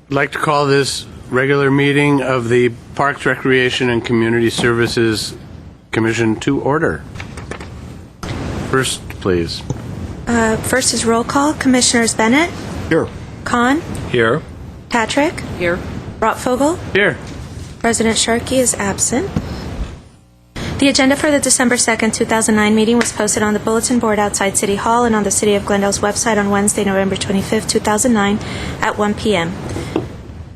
I'd like to call this regular meeting of the Parks, Recreation, and Community Services Commission to order. First, please. First is roll call. Commissioners Bennett? Here. Khan? Here. Patrick? Here. Rotfogel? Here. President Sharkey is absent. The agenda for the December 2nd, 2009 meeting was posted on the bulletin board outside City Hall and on the City of Glendale's website on Wednesday, November 25th, 2009 at 1 p.m.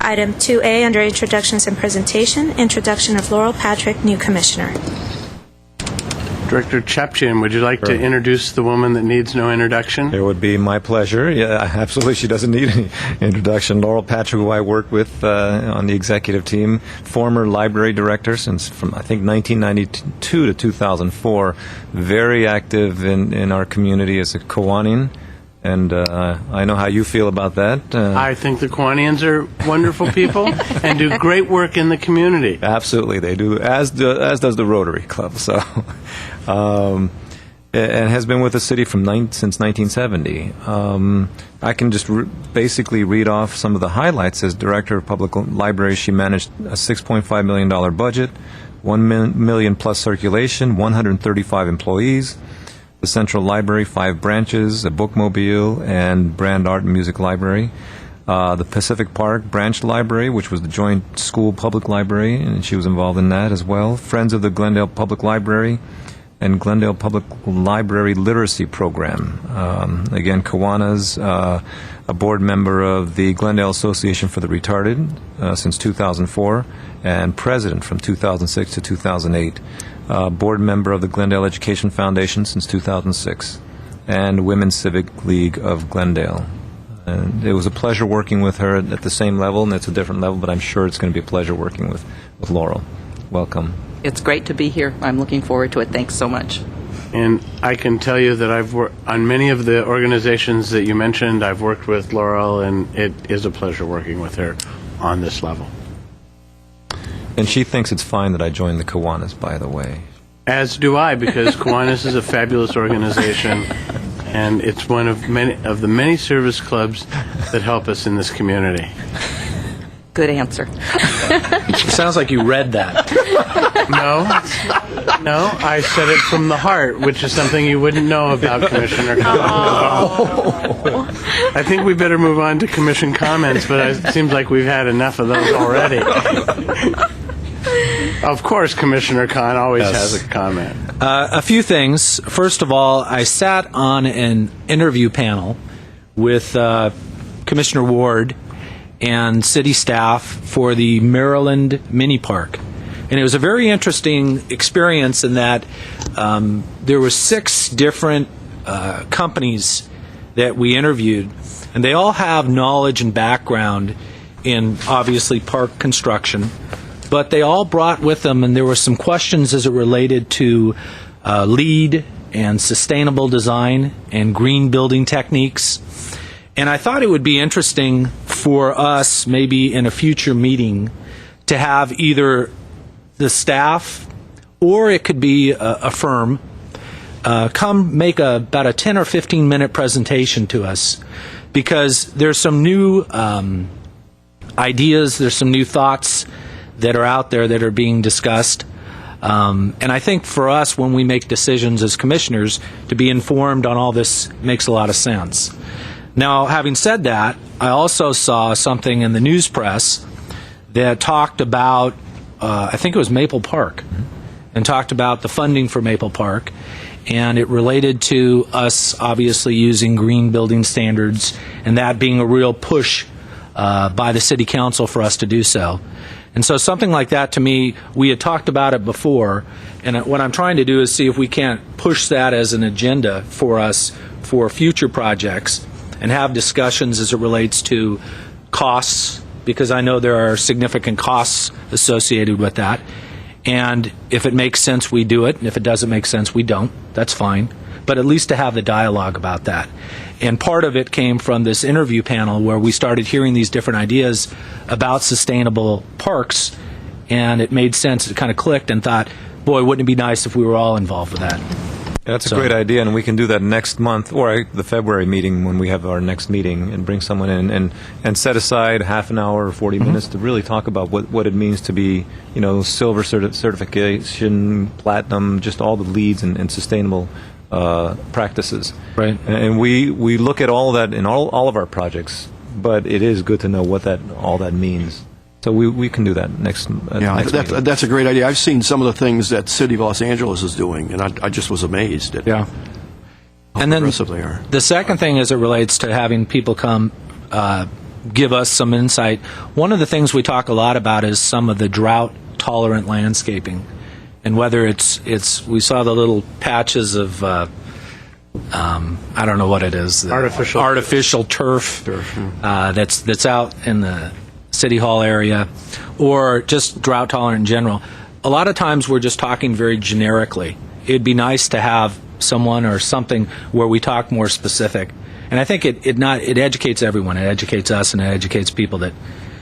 Item 2A under Introductions and Presentation, Introduction of Laurel Patrick, new Commissioner. Director Chapchin, would you like to introduce the woman that needs no introduction? It would be my pleasure. Yeah, absolutely. She doesn't need any introduction. Laurel Patrick, who I worked with on the executive team, former library director since from, I think, 1992 to 2004. Very active in our community as a Kiwanian. And I know how you feel about that. I think the Kiwanians are wonderful people and do great work in the community. Absolutely, they do, as does the Rotary Club. So, and has been with the city since 1970. I can just basically read off some of the highlights. As Director of Public Libraries, she managed a $6.5 million budget, 1 million plus circulation, 135 employees. The Central Library, 5 branches, a bookmobile, and Brand Art and Music Library. The Pacific Park Branch Library, which was the joint school public library, and she was involved in that as well. Friends of the Glendale Public Library and Glendale Public Library Literacy Program. Again, Kiwanis, a board member of the Glendale Association for the Retarded since 2004, and president from 2006 to 2008. Board member of the Glendale Education Foundation since 2006, and Women's Civic League of Glendale. And it was a pleasure working with her at the same level, and it's a different level, but I'm sure it's going to be a pleasure working with Laurel. Welcome. It's great to be here. I'm looking forward to it. Thanks so much. And I can tell you that I've worked on many of the organizations that you mentioned. I've worked with Laurel, and it is a pleasure working with her on this level. And she thinks it's fine that I joined the Kiwanis, by the way. As do I, because Kiwanis is a fabulous organization, and it's one of the many service clubs that help us in this community. Good answer. It sounds like you read that. No, I said it from the heart, which is something you wouldn't know about Commissioner comments. I think we better move on to Commission comments, but it seems like we've had enough of those already. Of course, Commissioner Khan always has a comment. A few things. First of all, I sat on an interview panel with Commissioner Ward and city staff for the Maryland Mini Park. And it was a very interesting experience in that there were 6 different companies that we interviewed, and they all have knowledge and background in, obviously, park construction. But they all brought with them, and there were some questions as it related to LEED and sustainable design and green building techniques. And I thought it would be interesting for us, maybe in a future meeting, to have either the staff or it could be a firm come make about a 10 or 15 minute presentation to us, because there's some new ideas, there's some new thoughts that are out there that are being discussed. And I think for us, when we make decisions as commissioners, to be informed on all this makes a lot of sense. Now, having said that, I also saw something in the news press that talked about, I think it was Maple Park, and talked about the funding for Maple Park. And it related to us obviously using green building standards, and that being a real push by the City Council for us to do so. And so something like that, to me, we had talked about it before, and what I'm trying to do is see if we can't push that as an agenda for us for future projects and have discussions as it relates to costs, because I know there are significant costs associated with that. And if it makes sense, we do it, and if it doesn't make sense, we don't. That's fine. But at least to have the dialogue about that. And part of it came from this interview panel where we started hearing these different ideas about sustainable parks, and it made sense. It kind of clicked and thought, boy, wouldn't it be nice if we were all involved with that? That's a So- great idea, and we can do that next month, or the February meeting when we have our next meeting, and bring someone in and set aside half an hour or 40 minutes to really talk about what it means to be, silver certification, platinum, just all the leads and sustainable practices. Right. And we look at all that in all of our projects, but it is good to know what all that means. So we can do that next next meeting. That's a great idea. I've seen some of the things that City of Los Angeles is doing, and I just was amazed at Yeah. how And then progressive they are. the second thing as it relates to having people come give us some insight, one of the things we talk a lot about is some of the drought-tolerant landscaping. And whether it's we saw the little patches of, I don't know what it is. Artificial turf. That's out in the City Hall area, or just drought tolerant in general. A lot of times we're just talking very generically. It'd be nice to have someone or something where we talk more specific. And I think it educates everyone. It educates us, and it educates people that.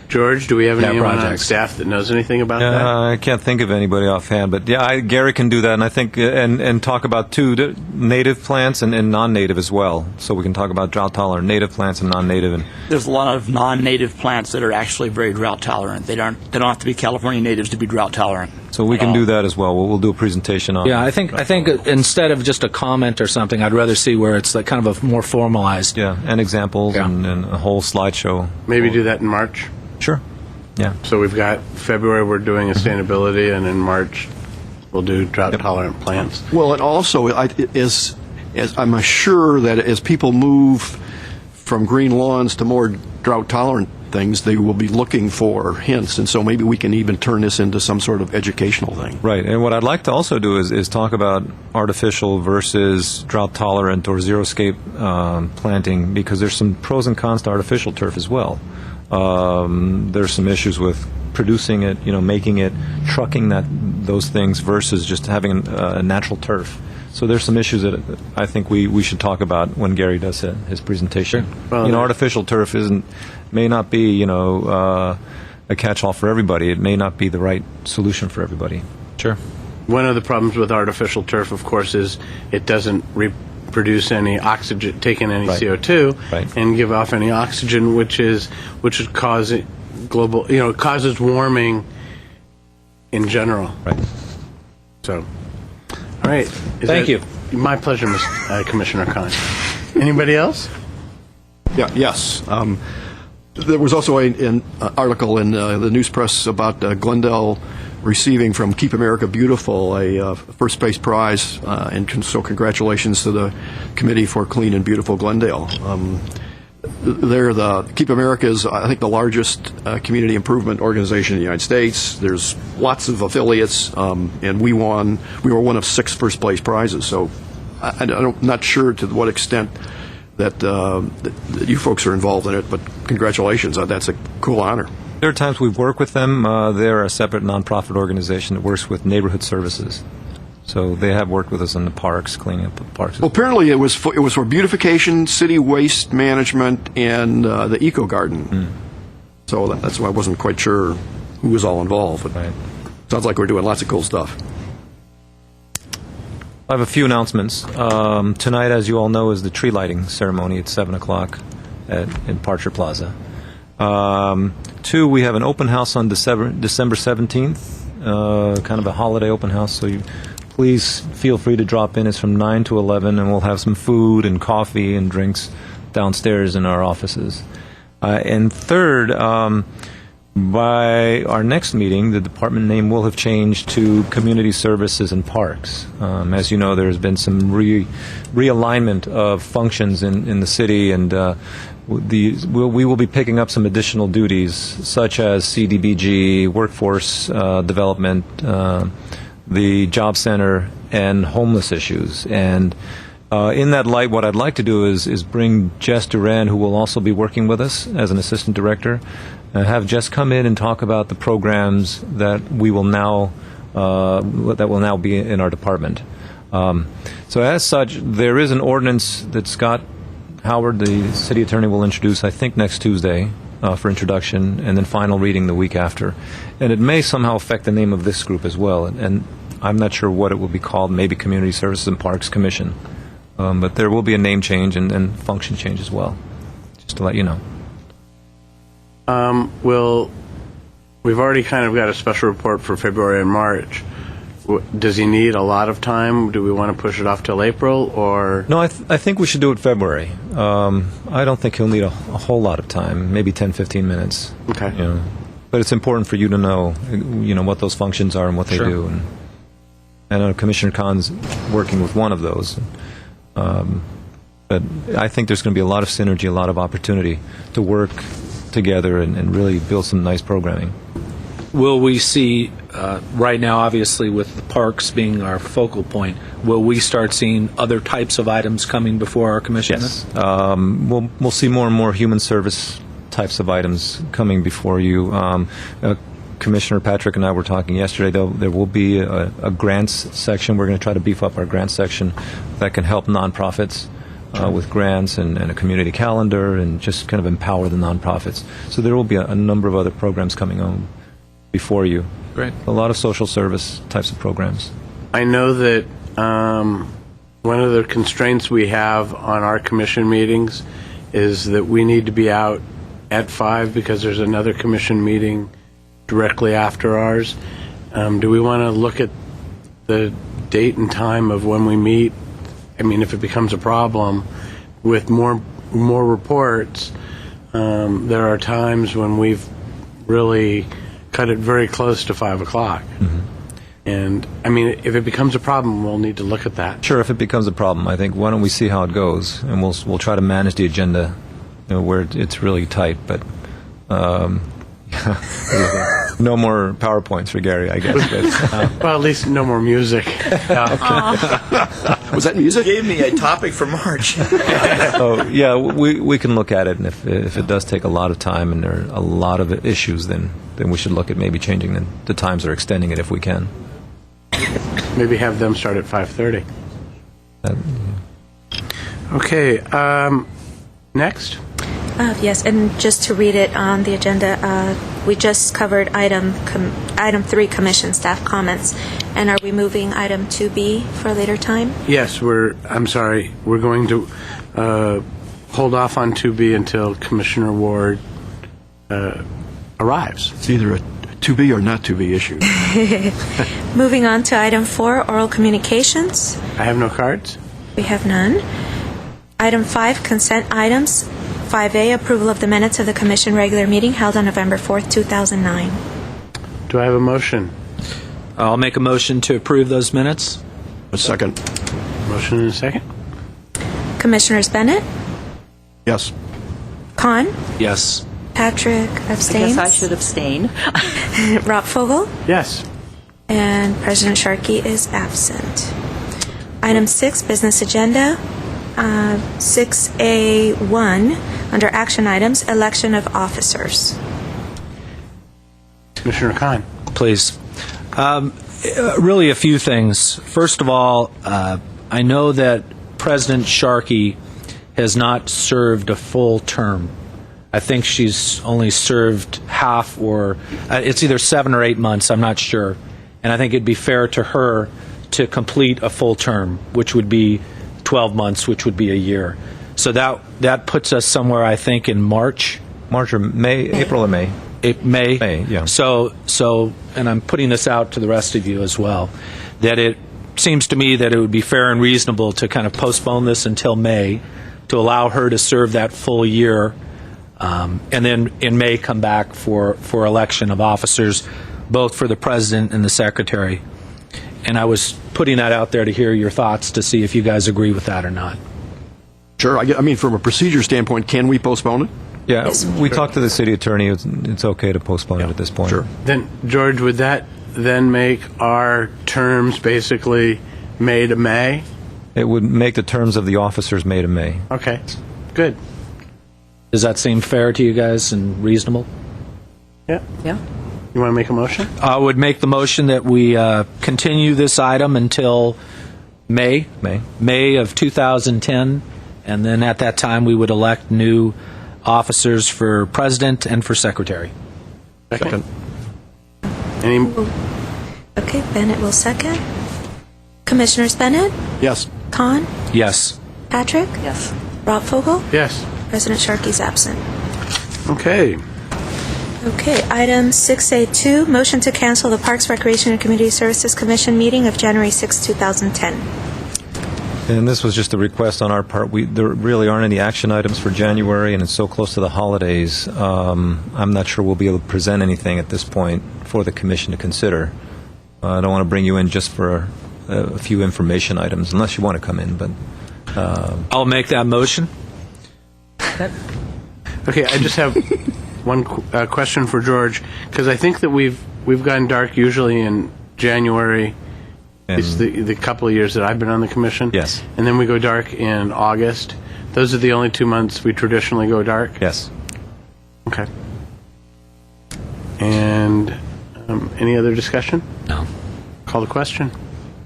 George, do we have Yeah, anyone on projects. staff that knows anything about that? I can't think of anybody offhand, but Gary can do that, and I think and talk about the native plants and non-native as well. So we can talk about drought tolerant native plants and non-native. And There's a lot of non-native plants that are actually very drought tolerant. They don't have to be California natives to be drought tolerant. so we can do that as well. We'll do a presentation on. Yeah, I think instead of just a comment or something, I'd rather see where it's like kind of a more formalized. Yeah, and examples Yeah. and a whole slideshow. Maybe do that in March. Sure. Yeah. So we've got February, we're doing sustainability, and in March, we'll do drought-tolerant plants. Well, and also, as I'm sure that as people move from green lawns to more drought-tolerant things, they will be looking for hints, and so maybe we can even turn this into some sort of educational thing. Right, and what I'd like to also do is talk about artificial versus drought-tolerant or xeriscape planting, because there's some pros and cons to artificial turf as well. There's some issues with producing it, making it, trucking those things versus just having a natural turf. So there's some issues that I think we should talk about when Gary does his presentation. Sure. Well, Artificial turf may not be a catch-all for everybody. It may not be the right solution for everybody. Sure. One of the problems with artificial turf, of course, is it doesn't produce any oxygen, take in any Right. CO2, Right. and give off any oxygen, which would cause global, causes warming in general. Right. So, all right. Thank you. My pleasure, Commissioner Khan. Anybody else? Yes. There was also an article in the news press about Glendale receiving from Keep America Beautiful a first place prize, and so congratulations to the Committee for Clean and Beautiful Glendale. Keep America is, I think, the largest community improvement organization in the United States. There's lots of affiliates, and we were one of 6 first place prizes. So I'm not sure to what extent that you folks are involved in it, but congratulations. That's a cool honor. There are times we've worked with them. They're a separate nonprofit organization that works with neighborhood services. So they have worked with us in the parks, cleaning up the parks. Well, apparently it was for beautification, city waste management, and the eco garden. So that's why I wasn't quite sure who was all involved. But Right. sounds like we're doing lots of cool stuff. I have a few announcements. Tonight, as you all know, is the tree lighting ceremony at 7 o'clock in Parcher Plaza. 2, we have an open house on December 17th, kind of a holiday open house, so please feel free to drop in. It's from 9 to 11, and we'll have some food and coffee and drinks downstairs in our offices. And 3rd, by our next meeting, the department name will have changed to Community Services and Parks. As you know, there's been some realignment of functions in the city, and we will be picking up some additional duties, such as CDBG, workforce development, the job center, and homeless issues. And in that light, what I'd like to do is bring Jess Duran, who will also be working with us as an assistant director, have Jess come in and talk about the programs that will now be in our department. So as such, there is an ordinance that Scott Howard, the city attorney, will introduce, I think, next Tuesday for introduction, and then final reading the week after. And it may somehow affect the name of this group as well. And I'm not sure what it will be called, maybe Community Services and Parks Commission. But there will be a name change and function change as well, just to let you know. We've already kind of got a special report for February and March. Does he need a lot of time? Do we want to push it off till April, or? No, I think we should do it February. I don't think he'll need a whole lot of time, maybe 10, 15 minutes. Okay. You know. But it's important for you to know, what those functions are and what they Sure. do. And I know Commissioner Khan's working with one of those. But I think there's going to be a lot of synergy, a lot of opportunity to work together and really build some nice programming. Will we see, right now, obviously, with the parks being our focal point, will we start seeing other types of items coming before our commission? Yes. We'll see more and more human service types of items coming before you. Commissioner Patrick and I were talking yesterday. There will be a grants section. We're going to try to beef up our grants section that can help nonprofits with grants and a community calendar and just kind of empower the nonprofits. So there will be a number of other programs coming on before you. Great. A lot of social service types of programs. I know that one of the constraints we have on our commission meetings is that we need to be out at 5 because there's another commission meeting directly after ours. Do we want to look at the date and time of when we meet? I mean, if it becomes a problem with more reports, there are times when we've really cut it very close to 5 o'clock. Mm-hmm. And, I mean, if it becomes a problem, we'll need to look at that. Sure, if it becomes a problem, I think, why don't we see how it goes, and we'll try to manage the agenda where it's really tight, but no more PowerPoints for Gary, I guess. Well, at least no more music. Was that music? Gave me a topic for March. So, yeah, we can look at it, and if it does take a lot of time and there are a lot of issues, then we should look at maybe changing the times or extending it if we can. Maybe have them start at 5:30. Okay, next. Yes, and just to read it on the agenda, we just covered item 3, commission staff comments. And are we moving item 2B for a later time? Yes, I'm sorry, we're going to hold off on 2B until Commissioner Ward arrives. It's either a to be or not to be issue. Moving on to item 4, oral communications. I have no cards. We have none. Item 5, consent items. 5A, approval of the minutes of the commission regular meeting held on November 4th, 2009. Do I have a motion? I'll make a motion to approve those minutes. A second. Motion and a second. Commissioners Bennett, Yes. Khan, Yes. Patrick I abstains. guess I should abstain. Rob Fogel, Yes. and President Sharkey is absent. Item 6, business agenda. 6A1, under action items, election of officers. Commissioner Khan. Please. Really a few things. First of all, I know that President Sharkey has not served a full term. I think she's only served half, or it's either 7 or 8 months, I'm not sure. And I think it'd be fair to her to complete a full term, which would be 12 months, which would be a year. So that puts us somewhere, I think, in March March or May, April or May? May. May, yeah. So, and I'm putting this out to the rest of you as well, that it seems to me that it would be fair and reasonable to kind of postpone this until May to allow her to serve that full year, and then in May come back for election of officers, both for the president and the secretary. And I was putting that out there to hear your thoughts to see if you guys agree with that or not. Sure. I mean, from a procedure standpoint, can we postpone it? Yeah, Yes. we talked to the city attorney. It's okay to postpone it at this point. Sure. Then, George, would that then make our terms basically May to May? It would make the terms of the officers May to May. Okay, good. Does that seem fair to you guys and reasonable? Yeah. Yeah. You want to make a motion? I would make the motion that we continue this item until May of 2010, and then at that time we would elect new officers for president and for secretary. Second. Any? Okay, Bennett will second. Commissioners Bennett, Yes. Khan, Yes. Patrick, Yes. Rob Yes. President Sharkey's absent. Okay. Okay, item 6A2, motion to cancel the Parks, Recreation, and Community Services Commission meeting of January 6, 2010. And this was just a request on our part. There really aren't any action items for January, and it's so close to the holidays. I'm not sure we'll be able to present anything at this point for the commission to consider. I don't want to bring you in just for a few information items, unless you want to come in. But I'll make that motion. Okay, I just have one question for George, because I think that we've gone dark usually in January. It's the couple of years that I've been on the commission. Yes. And then we go dark in August. Those are the only 2 months we traditionally go dark? yes. Okay. And any other discussion? No. Call the question.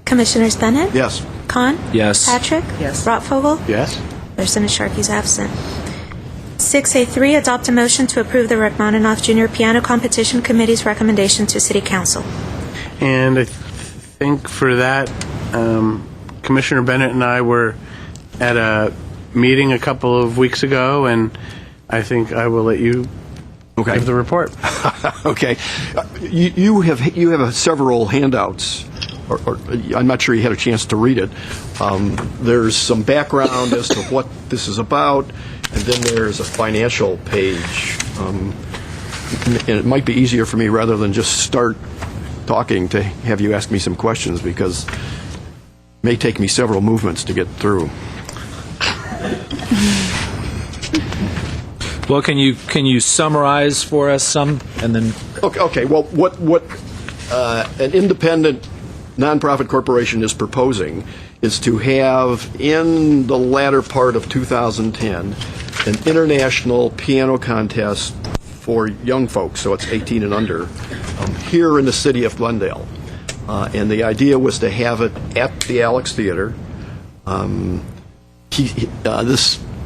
Commissioners Bennett, Yes. Khan, Yes. Patrick, Yes. Rob Yes? President Sharkey's absent. 6A3, adopt a motion to approve the Rachmaninoff Junior Piano Competition Committee's recommendation to City Council. And I think for that, Commissioner Bennett and I were at a meeting a couple of weeks ago, and I think I will let you give the report. Okay. You have several handouts, or I'm not sure you had a chance to read it. There's some background as to what this is about, and then there's a financial page. And it might be easier for me, rather than just start talking, to have you ask me some questions, because it may take me several movements to get through. Well, can you summarize for us some, and then Okay. Well, what an independent nonprofit corporation is proposing is to have, in the latter part of 2010, an international piano contest for young folks, so it's 18 and under, here in the city of Glendale. And the idea was to have it at the Alex Theater.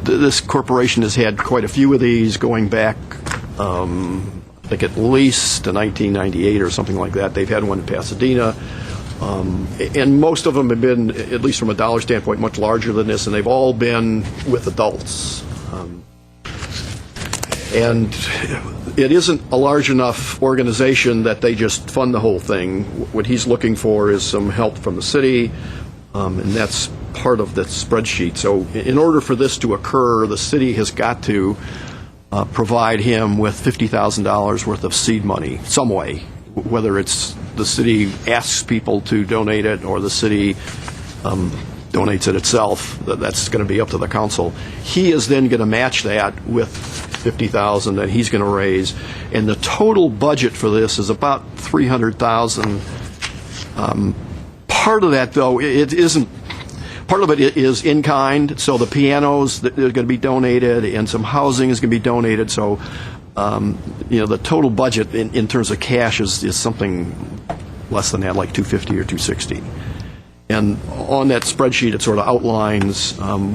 This corporation has had quite a few of these going back, I think at least to 1998 or something like that. They've had one in Pasadena. And most of them have been, at least from a dollar standpoint, much larger than this, and they've all been with adults. And it isn't a large enough organization that they just fund the whole thing. What he's looking for is some help from the city, and that's part of the spreadsheet. So in order for this to occur, the city has got to provide him with $50,000 worth of seed money, some way, whether it's the city asks people to donate it or the city donates it itself. That's going to be up to the council. He is then going to match that with $50,000 that he's going to raise, and the total budget for this is about $300,000. Part of that, though, it isn't. Part of it is in kind. So the pianos that are going to be donated, and some housing is going to be donated. So, the total budget in terms of cash is something less than that, like $250 or $260. And on that spreadsheet, it sort of outlines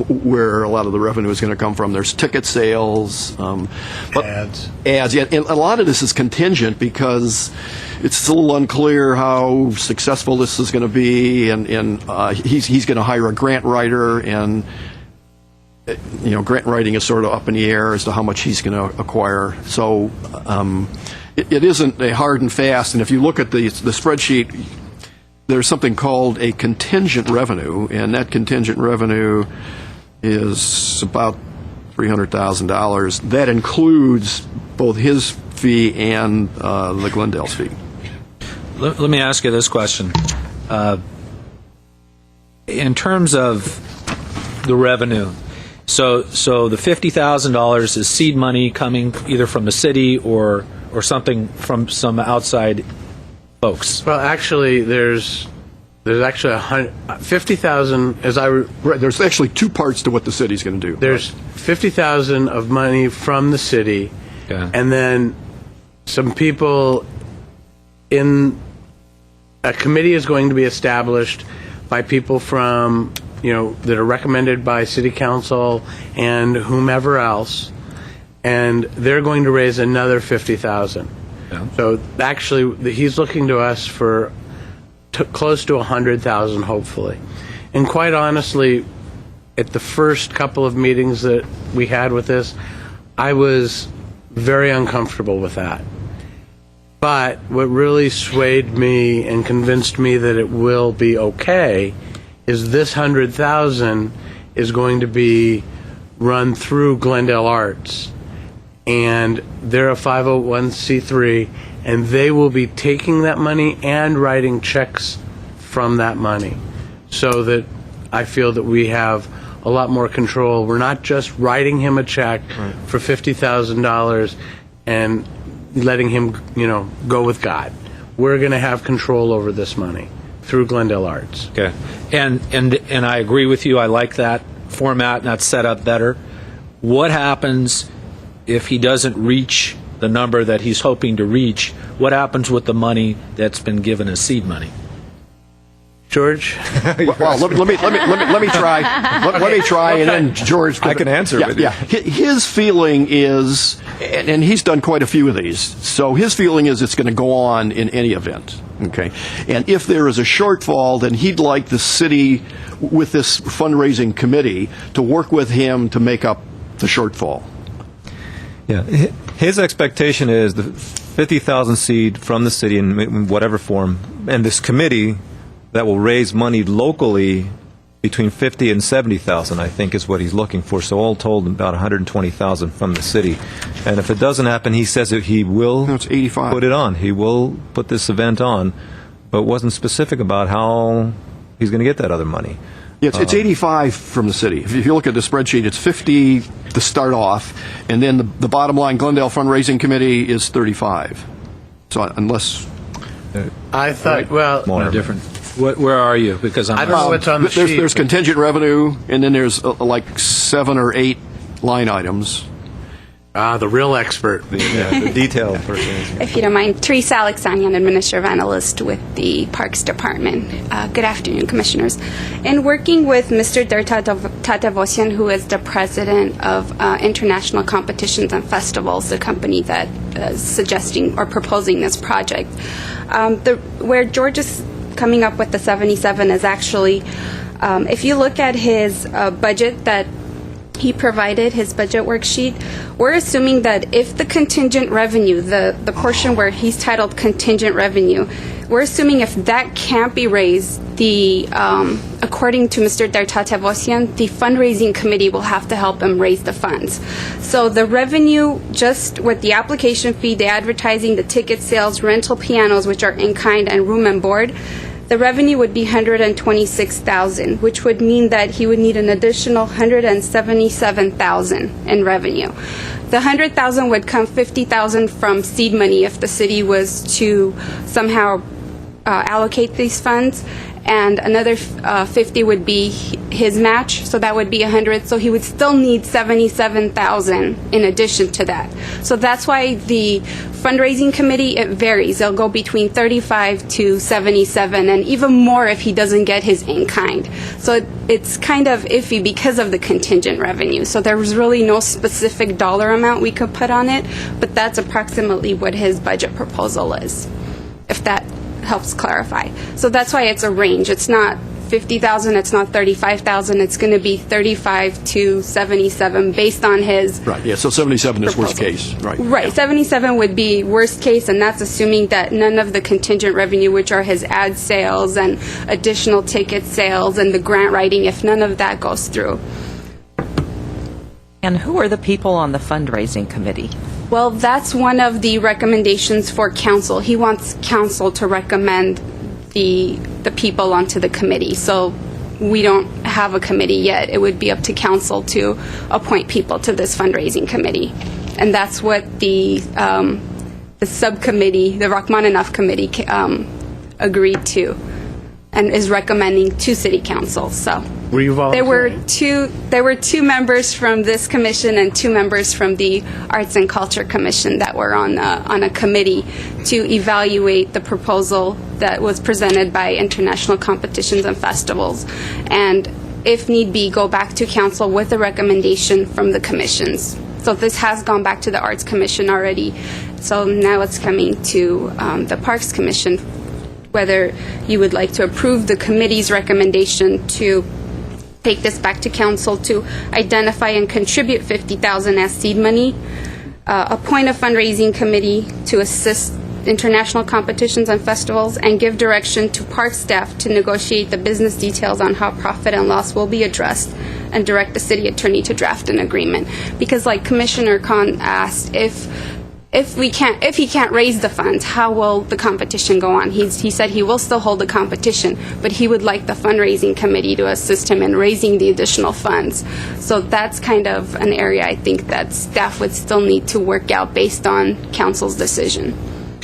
where a lot of the revenue is going to come from. There's ticket sales, Ads. yeah. And a lot of this is contingent because it's a little unclear how successful this is going to be. And he's going to hire a grant writer, and grant writing is sort of up in the air as to how much he's going to acquire. So it isn't a hard and fast. And if you look at the spreadsheet, there's something called a contingent revenue, and that contingent revenue is about $300,000. That includes both his fee and the Glendale's fee. let me ask you this question. In terms of the revenue, so the $50,000 is seed money coming either from the city or something from some outside folks. Well, actually, there's actually 50,000 as I. Right. There's actually two parts to what the city's going to do. There's 50,000 of money from the city, Okay. and then some people in a committee is going to be established by people from that are recommended by city council and whomever else, and they're going to raise another 50,000. Yeah. So actually, he's looking to us for close to 100,000, hopefully. And quite honestly, at the first couple of meetings that we had with this, I was very uncomfortable with that. But what really swayed me and convinced me that it will be okay is this 100,000 is going to be run through Glendale Arts. And they're a 501c3, and they will be taking that money and writing checks from that money, so that I feel that we have a lot more control. We're not just writing him a check for $50,000 and letting him, go with God. We're going to have control over this money through Glendale Arts. Okay. And I agree with you. I like that format, and that's set up better. What happens if he doesn't reach the number that he's hoping to reach? What happens with the money that's been given as seed money? George? Well, let me try. Let me try, and then George. I can answer with you. Yeah, his feeling is, and he's done quite a few of these. So his feeling is it's going to go on in any event. Okay, and if there is a shortfall, then he'd like the city, with this fundraising committee, to work with him to make up the shortfall. Yeah, his expectation is the 50,000 seed from the city in whatever form, and this committee that will raise money locally between 50 and 70,000, I think, is what he's looking for. So all told, about 120,000 from the city. And if it doesn't happen, he says that he will it's 85. put it on. He will put this event on, but wasn't specific about how he's going to get that other money. It's 85 from the city. If you look at the spreadsheet, it's 50 to start off, and then the bottom line Glendale Fundraising Committee is 35. So unless... I thought, well, More Different. Where are you? Because I don't know what's on the sheet. There's contingent revenue, and then there's like 7 or 8 line items. the real expert. The detailed person. If you don't mind, Teresa Alexanian, Administrative Analyst with the Parks Department. Good afternoon, Commissioners. In working with Mr. Der Tatavosian, who is the President of International Competitions and Festivals, the company that is suggesting or proposing this project, where George is coming up with the 77 is actually, if you look at his budget that he provided, his budget worksheet, we're assuming that if the contingent revenue, the portion where he's titled contingent revenue, we're assuming if that can't be raised, according to Mr. Der Tatavosian, the fundraising committee will have to help him raise the funds. So the revenue, just with the application fee, the advertising, the ticket sales, rental pianos, which are in kind, and room and board, the revenue would be $126,000, which would mean that he would need an additional $177,000 in revenue. The $100,000 would come $50,000 from seed money if the city was to somehow allocate these funds, and another 50 would be his match, so that would be 100. So he would still need 77,000 in addition to that. So that's why the fundraising committee, it varies. They'll go between 35 to 77, and even more if he doesn't get his in-kind. So it's kind of iffy because of the contingent revenue. So there was really no specific dollar amount we could put on it, but that's approximately what his budget proposal is, if that helps clarify. So that's why it's a range. It's not 50,000, it's not 35,000, it's going to be 35 to 77 based on his Right, yeah, so 77 is worst proposal. case, right? Right, 77 would be worst case, and that's assuming that none of the contingent revenue, which are his ad sales and additional ticket sales and the grant writing, if none of that goes through. And who are the people on the fundraising committee? Well, that's one of the recommendations for council. He wants council to recommend the people onto the committee. So we don't have a committee yet. It would be up to council to appoint people to this fundraising committee. And that's what the subcommittee, the Rachmaninoff committee, agreed to and is recommending to city council. So Were you volunteering? there were two members from this commission and 2 members from the Arts and Culture Commission that were on a committee to evaluate the proposal that was presented by International Competitions and Festivals, and if need be, go back to council with a recommendation from the commissions. So this has gone back to the Arts Commission already. So now it's coming to the Parks Commission whether you would like to approve the committee's recommendation to take this back to council to identify and contribute $50,000 as seed money, appoint a fundraising committee to assist international competitions and festivals, and give direction to park staff to negotiate the business details on how profit and loss will be addressed, and direct the city attorney to draft an agreement. Because like Commissioner Khan asked, if he can't raise the funds, how will the competition go on? He said he will still hold the competition, but he would like the fundraising committee to assist him in raising the additional funds. So that's kind of an area I think that staff would still need to work out based on council's decision.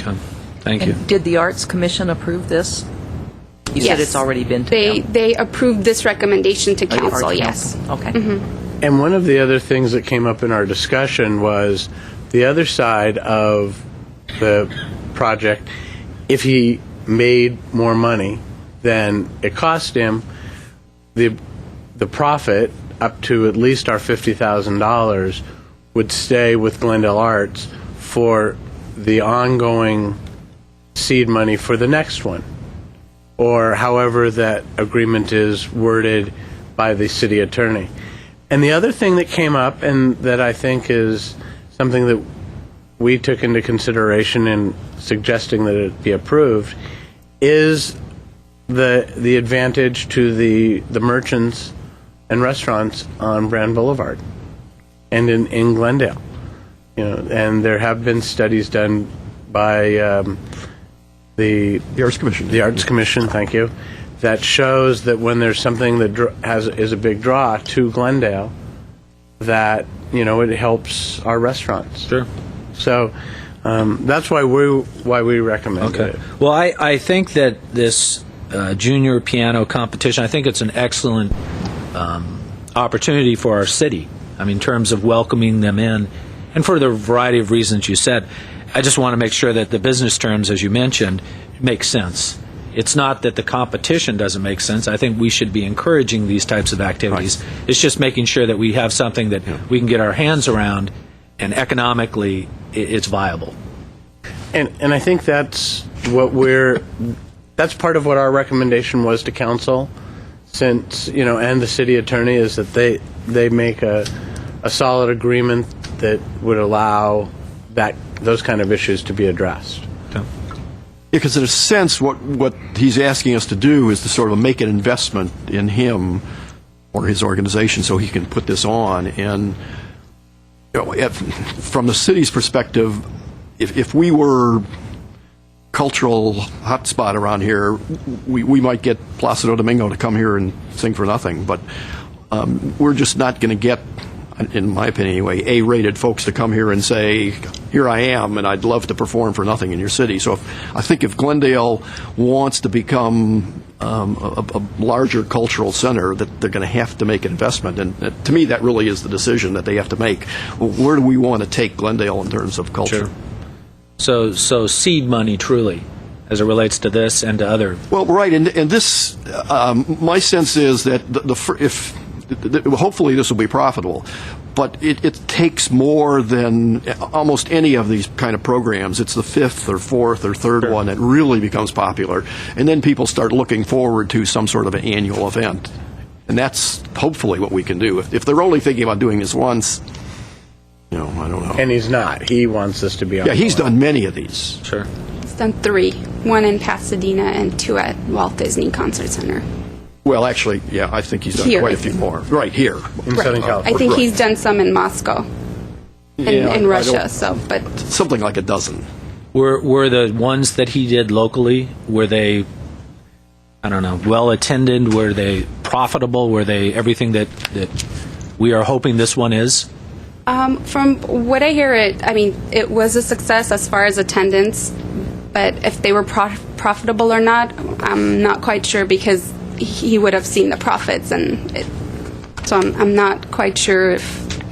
Okay. Thank you. And did the Arts Commission approve this? You said Yes. it's already been to them. They approved this recommendation to council, Arts yes. Council. Okay. And one of the other things that came up in our discussion was the other side of the project. If he made more money than it cost him, the profit up to at least our $50,000 would stay with Glendale Arts for the ongoing seed money for the next one, or however that agreement is worded by the city attorney. And the other thing that came up, and that I think is something that we took into consideration in suggesting that it be approved, is the advantage to the merchants and restaurants on Brand Boulevard and in Glendale. You know, and there have been studies done by the Arts Commission. The Arts Commission, thank you, that shows that when there's something that is a big draw to Glendale, that it helps our restaurants. Sure. So that's why we recommend it. Well, I think that this junior piano competition, I think it's an excellent opportunity for our city. I mean, in terms of welcoming them in, and for the variety of reasons you said. I just want to make sure that the business terms, as you mentioned, make sense. It's not that the competition doesn't make sense. I think we should be encouraging these types of activities. Right. It's just making sure that we have something that we can get our hands around, and economically it's viable. And I think that's that's part of what our recommendation was to council, since and the city attorney, is that they make a solid agreement that would allow those kind of issues to be addressed. Yeah, because in a sense, what he's asking us to do is to sort of make an investment in him or his organization so he can put this on. And from the city's perspective, if we were cultural hotspot around here, we might get Placido Domingo to come here and sing for nothing. But we're just not going to get, in my opinion anyway, A-rated folks to come here and say, here I am, and I'd love to perform for nothing in your city. So I think if Glendale wants to become a larger cultural center, that they're going to have to make an investment. And to me, that really is the decision that they have to make. Well, where do we want to take Glendale in terms of culture? Sure. So seed money, truly, as it relates to this and to other. Well, right, and this, my sense is that hopefully this will be profitable, but it takes more than almost any of these kind of programs. It's the fifth or fourth or third one that really becomes popular, and then people start looking forward to some sort of an annual event, and that's hopefully what we can do. If they're only thinking about doing this once, I don't know. And he's not. He wants this to be on. Yeah, he's done many of these. Sure. He's done 3, 1 in Pasadena and 2 at Walt Disney Concert Center. Well, actually, yeah, I think he's done Here. quite a few more. Right here. In Southern California. I think Right. he's done some in Moscow, Yeah, in I Russia. don't- But Something like a dozen. Were the ones that he did locally, were they, I don't know, well attended? Were they profitable? Were they everything that we are hoping this one is? from what I hear, it was a success as far as attendance. But if they were profitable or not, I'm not quite sure, because he would have seen the profits, so I'm not quite sure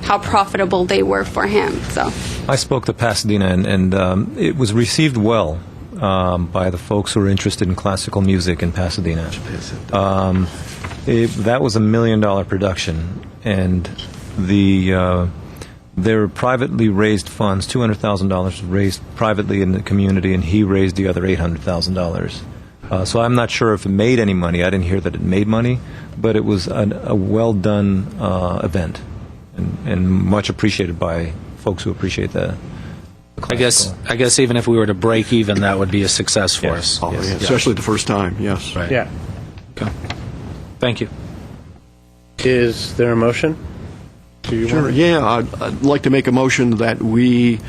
how profitable they were for him. So I spoke to Pasadena, and it was received well by the folks who are interested in classical music in Pasadena. That was $1 million production, and their privately raised funds, $200,000 raised privately in the community, and he raised the other $800,000. So I'm not sure if it made any money. I didn't hear that it made money, but it was a well-done event and much appreciated by folks who appreciate the I guess even if we were to break even, that would be a success for us. Oh, yeah, especially the first time, yes. Right. Yeah. Okay. Thank you. Is there a motion? Do you Sure, want- yeah, I'd like to make a motion that we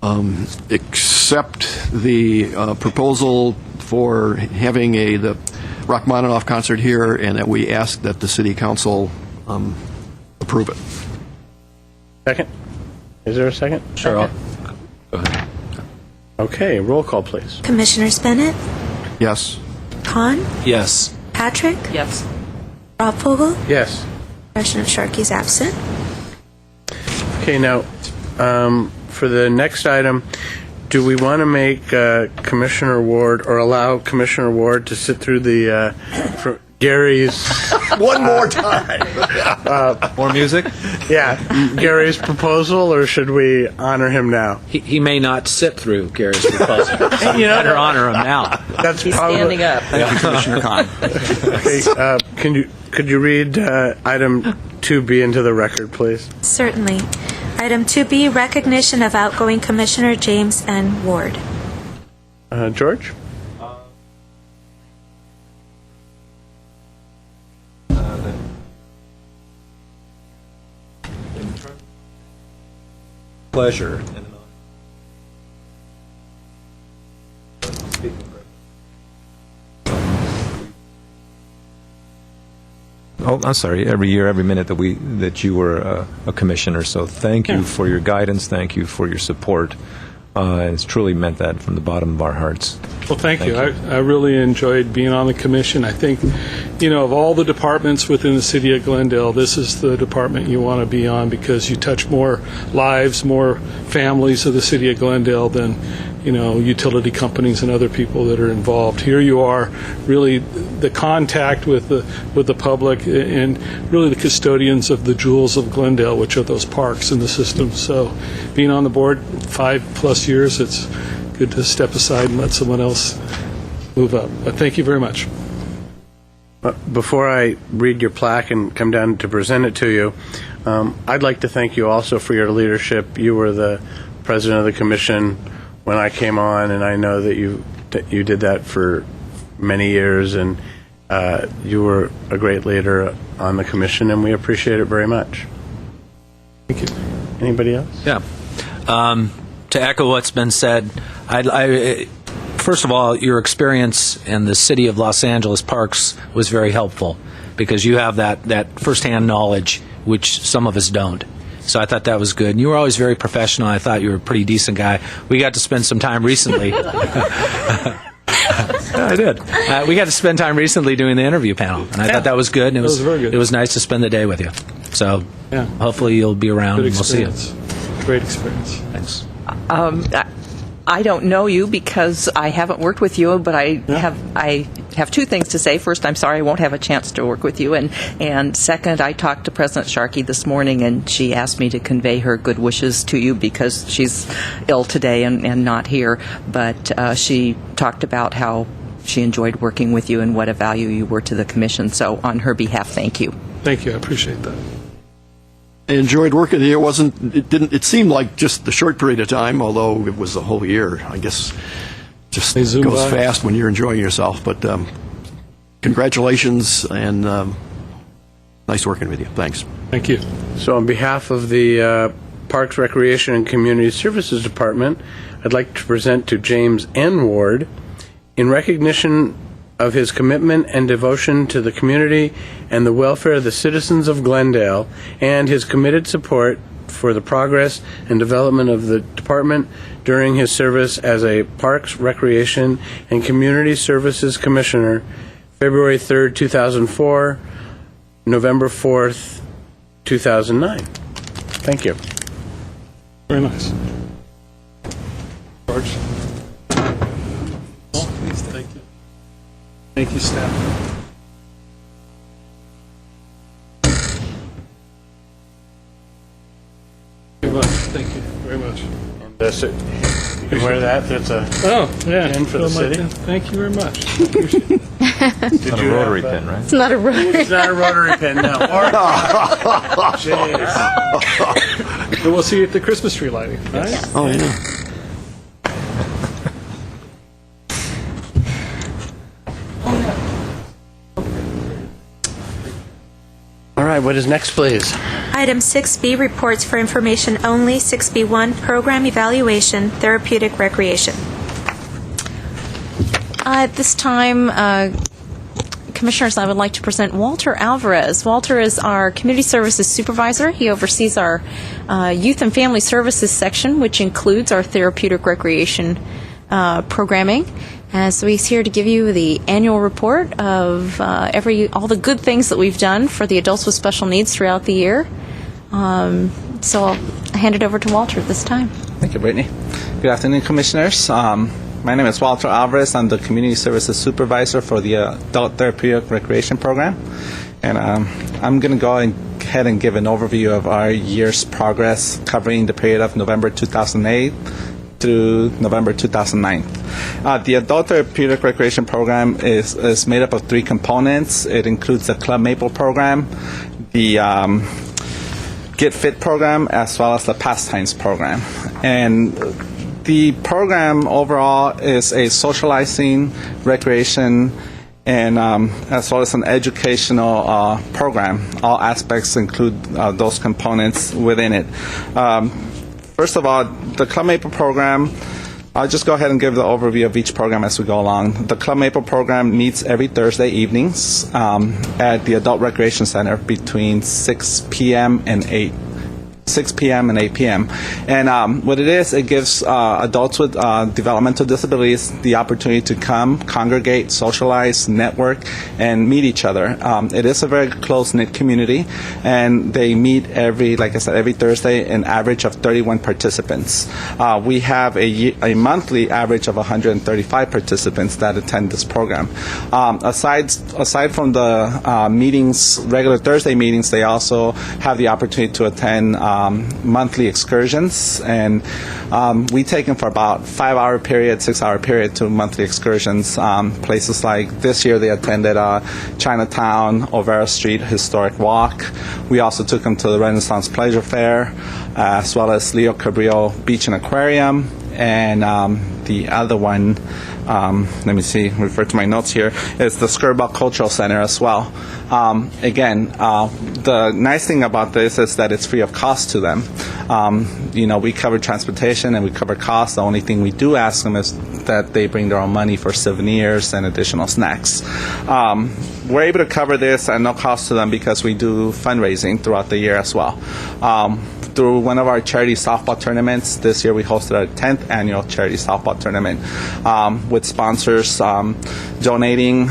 accept the proposal for having the Rachmaninoff concert here, and that we ask that the city council approve it. Second? Is there a second? Sure. Okay, roll call, please. Commissioners Bennett, Yes. Hahn, Yes. Patrick, Yes. Brobvogel, Yes. Commissioner Sharkey is absent. Okay, now, for the next item, do we want to make Commissioner Ward, or allow Commissioner Ward to sit through the, for Gary's, One more time. More music? yeah, Gary's proposal, or should we honor him now? He may not sit through Gary's proposal. You know, Better honor him now. That's He's probably, standing up. Thank you, Commissioner Khan. Okay, could you read item 2B into the record, please? Certainly. Item 2B, recognition of outgoing Commissioner James N. Ward. George? Pleasure. Oh, I'm sorry. Every year, every minute that you were a commissioner. So thank you for your guidance. Thank you for your support. It's truly meant that from the bottom of our hearts. Well, thank you. Thank I really enjoyed being on the commission. I think, of all the departments within the city of Glendale, this is the department you want to be on because you touch more lives, more families of the city of Glendale than, utility companies and other people that are involved. Here you are, really the contact with the public and really the custodians of the jewels of Glendale, which are those parks in the system. So being on the board 5+ years, it's good to step aside and let someone else move up. But thank you very much. Before I read your plaque and come down to present it to you, I'd like to thank you also for your leadership. You were the president of the commission when I came on, and I know that you did that for many years, and you were a great leader on the commission, and we appreciate it very much. Thank you. Anybody else? Yeah. To echo what's been said, first of all, your experience in the city of Los Angeles parks was very helpful because you have that firsthand knowledge, which some of us don't. So I thought that was good. And you were always very professional. I thought you were a pretty decent guy. We got to spend some time recently. I did. We got to spend time recently doing the interview panel, and I thought that was good. And it was very good. It was nice to spend the day with you. So Yeah. hopefully you'll be around Good and we'll see you. experience. Great experience. Thanks. I don't know you because I haven't worked with you, but I have two things to say. First, I'm sorry I won't have a chance to work with you, and second, I talked to President Sharkey this morning, and she asked me to convey her good wishes to you because she's ill today and not here. But she talked about how she enjoyed working with you and what a value you were to the commission. So, on her behalf, thank you. Thank you. I appreciate that. I enjoyed working here. It seemed like just a short period of time, although it was a whole year. I guess just They zoom goes by. fast when you're enjoying yourself. But congratulations, and nice working with you. Thanks. Thank you. So on behalf of the Parks, Recreation, and Community Services Department, I'd like to present to James N. Ward, in recognition of his commitment and devotion to the community and the welfare of the citizens of Glendale, and his committed support for the progress and development of the department during his service as a Parks, Recreation, and Community Services Commissioner, February 3rd, 2004, November 4th, 2009. Thank you. Very nice. George? Thank you. Thank you, staff. Very much. Thank you very much. And that's it. appreciate Wear it. that. That's a Oh, yeah. pin for the Fill my city. pin. Thank you very much. Appreciate it. Did A you rotary have, pin, right? It's not a road. It's not a rotary pin, no. Jeez. And we'll see you at the Christmas tree lighting, right? Oh, yeah. All right, what is next, please? Item 6B, reports for information only. 6B1, program evaluation, therapeutic recreation. At this time, Commissioners, I would like to present Walter Alvarez. Walter is our Community Services Supervisor. He oversees our Youth and Family Services section, which includes our therapeutic recreation programming. So he's here to give you the annual report of all the good things that we've done for the adults with special needs throughout the year. So I'll hand it over to Walter at this time. Thank you, Brittany. Good afternoon, Commissioners. My name is Walter Alvarez. I'm the Community Services Supervisor for the Adult Therapeutic Recreation Program. And I'm going to go ahead and give an overview of our year's progress covering the period of November 2008 through November 2009. The Adult Therapeutic Recreation Program is made up of three components. It includes the Club Maple program, the Get Fit program, as well as the Pastimes program. And the program overall is a socializing, recreation, and as well as an educational program. All aspects include those components within it. First of all, the Club Maple program, I'll just go ahead and give the overview of each program as we go along. The Club Maple program meets every Thursday evenings at the Adult Recreation Center between 6 p.m. and 8 p.m. And what it is, it gives adults with developmental disabilities the opportunity to come, congregate, socialize, network, and meet each other. It is a very close-knit community, and they meet every Thursday, an average of 31 participants. We have a monthly average of 135 participants that attend this program. Aside from the meetings, regular Thursday meetings, they also have the opportunity to attend monthly excursions, and we take them for about 5-hour period, 6-hour period to monthly excursions. Places like this year they attended Chinatown, Olvera Street Historic Walk. We also took them to the Renaissance Pleasure Fair, as well as Leo Cabrillo Beach and Aquarium, and the other one, let me see, refer to my notes here, is the Skirball Cultural Center as well. Again, the nice thing about this is that it's free of cost to them. We cover transportation and we cover costs. The only thing we do ask them is that they bring their own money for souvenirs and additional snacks. We're able to cover this at no cost to them because we do fundraising throughout the year as well. Through one of our charity softball tournaments, this year we hosted our 10th annual charity softball tournament with sponsors donating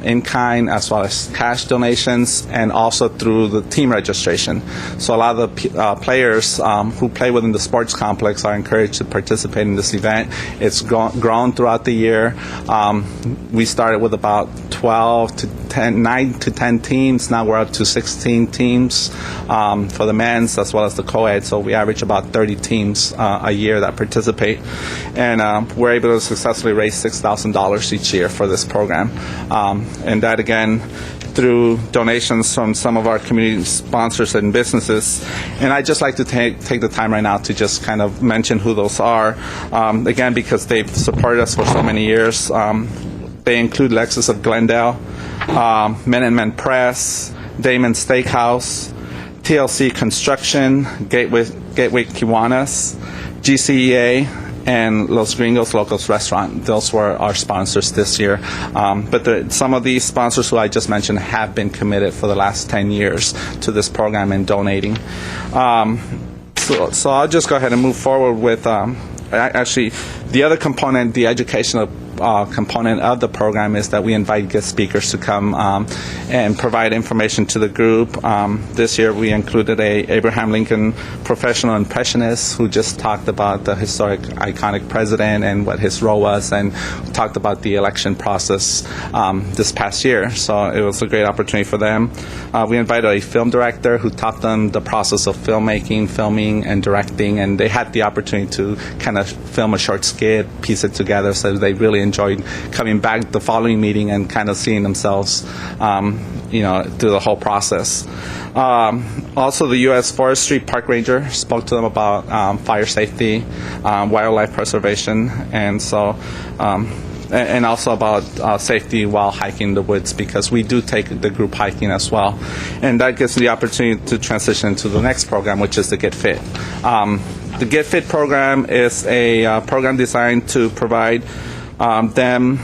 in kind as well as cash donations, and also through the team registration. So a lot of the players who play within the sports complex are encouraged to participate in this event. It's grown throughout the year. We started with about 9 to 10 teams. Now we're up to 16 teams for the men's as well as the co-ed. So we average about 30 teams a year that participate. And we're able to successfully raise $6,000 each year for this program. And that, again, through donations from some of our community sponsors and businesses. And I'd just like to take the time right now to just kind of mention who those are. Again, because they've supported us for so many years. They include Lexus of Glendale, Men and Men Press, Damon Steakhouse, TLC Construction, Gateway Kiwanis, GCEA, and Los Gringos Locos Restaurant. Those were our sponsors this year. But some of these sponsors who I just mentioned have been committed for the last 10 years to this program and donating. So I'll just go ahead and move forward with actually the other component, the educational component of the program is that we invite guest speakers to come and provide information to the group. This year we included a Abraham Lincoln professional impressionist who just talked about the historic, iconic president and what his role was, and talked about the election process this past year. So it was a great opportunity for them. We invited a film director who taught them the process of filmmaking, filming, and directing, and they had the opportunity to kind of film a short skit, piece it together, so they really enjoyed coming back the following meeting and kind of seeing themselves, through the whole process. Also, the U.S. Forestry Park Ranger spoke to them about fire safety, wildlife preservation, and so. And also about safety while hiking the woods, because we do take the group hiking as well. And that gives me the opportunity to transition to the next program, which is the Get Fit. The Get Fit program is a program designed to provide them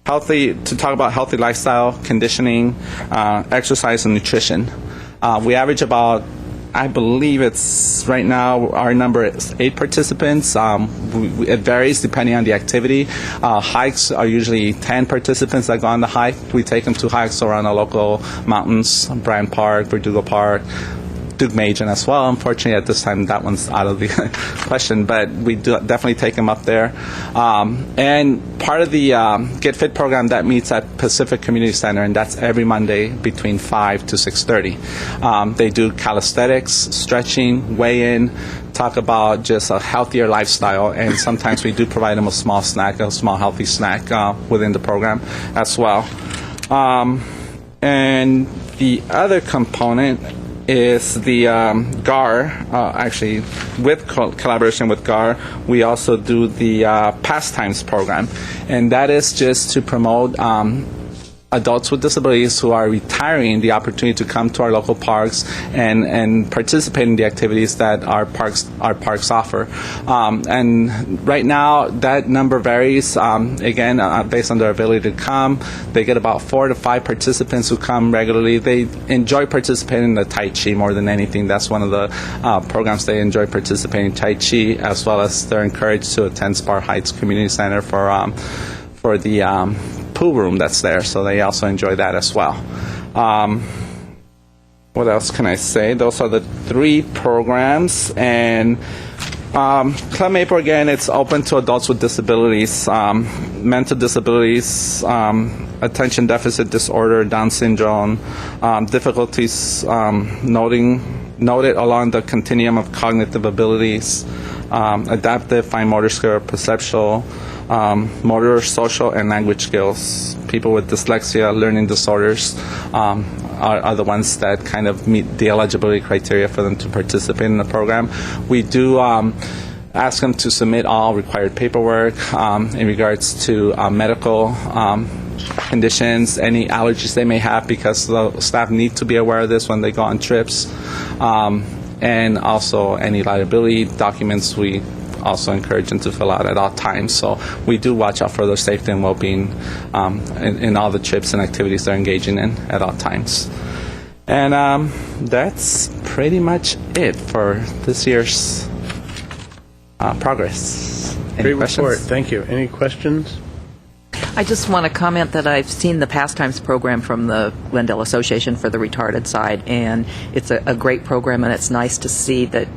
to talk about healthy lifestyle, conditioning, exercise, and nutrition. We average about, I believe it's right now, our number is 8 participants. It varies depending on the activity. Hikes are usually 10 participants that go on the hike. We take them to hikes around the local mountains, Bryant Park, Verdugo Park, Duke-Majan as well. Unfortunately, at this time, that one's out of the question, but we do definitely take them up there. And part of the Get Fit program that meets at Pacific Community Center, and that's every Monday between 5 to 6:30. They do calisthenics, stretching, weigh-in, talk about just a healthier lifestyle, and sometimes we do provide them a small snack, a small healthy snack within the program as well. And the other component is the GAR. Actually, with collaboration with GAR, we also do the Pastimes program, and that is just to promote adults with disabilities who are retiring the opportunity to come to our local parks and participate in the activities that our parks offer. And right now, that number varies, based on their ability to come. They get about 4 to 5 participants who come regularly. They enjoy participating in the Tai Chi more than anything. That's one of the programs they enjoy participating in, Tai Chi, as well as they're encouraged to attend Spar Heights Community Center for the pool room that's there, so they also enjoy that as well. What else can I say? Those are the 3 programs. And Club Maple, again, it's open to adults with disabilities, mental disabilities, attention deficit disorder, Down syndrome, difficulties noted along the continuum of cognitive abilities, adaptive, fine motor skill, perceptual, motor, social, and language skills. People with dyslexia, learning disorders are the ones that kind of meet the eligibility criteria for them to participate in the program. We do ask them to submit all required paperwork in regards to medical conditions, any allergies they may have, because the staff need to be aware of this when they go on trips, and also any liability documents we also encourage them to fill out at all times. So we do watch out for their safety and well-being in all the trips and activities they're engaging in at all times. And that's pretty much it for this year's progress. Any Great questions? report. Thank you. Any questions? I just want to comment that I've seen the Pastimes program from the Glendale Association for the Retarded side, and it's a great program, and it's nice to see that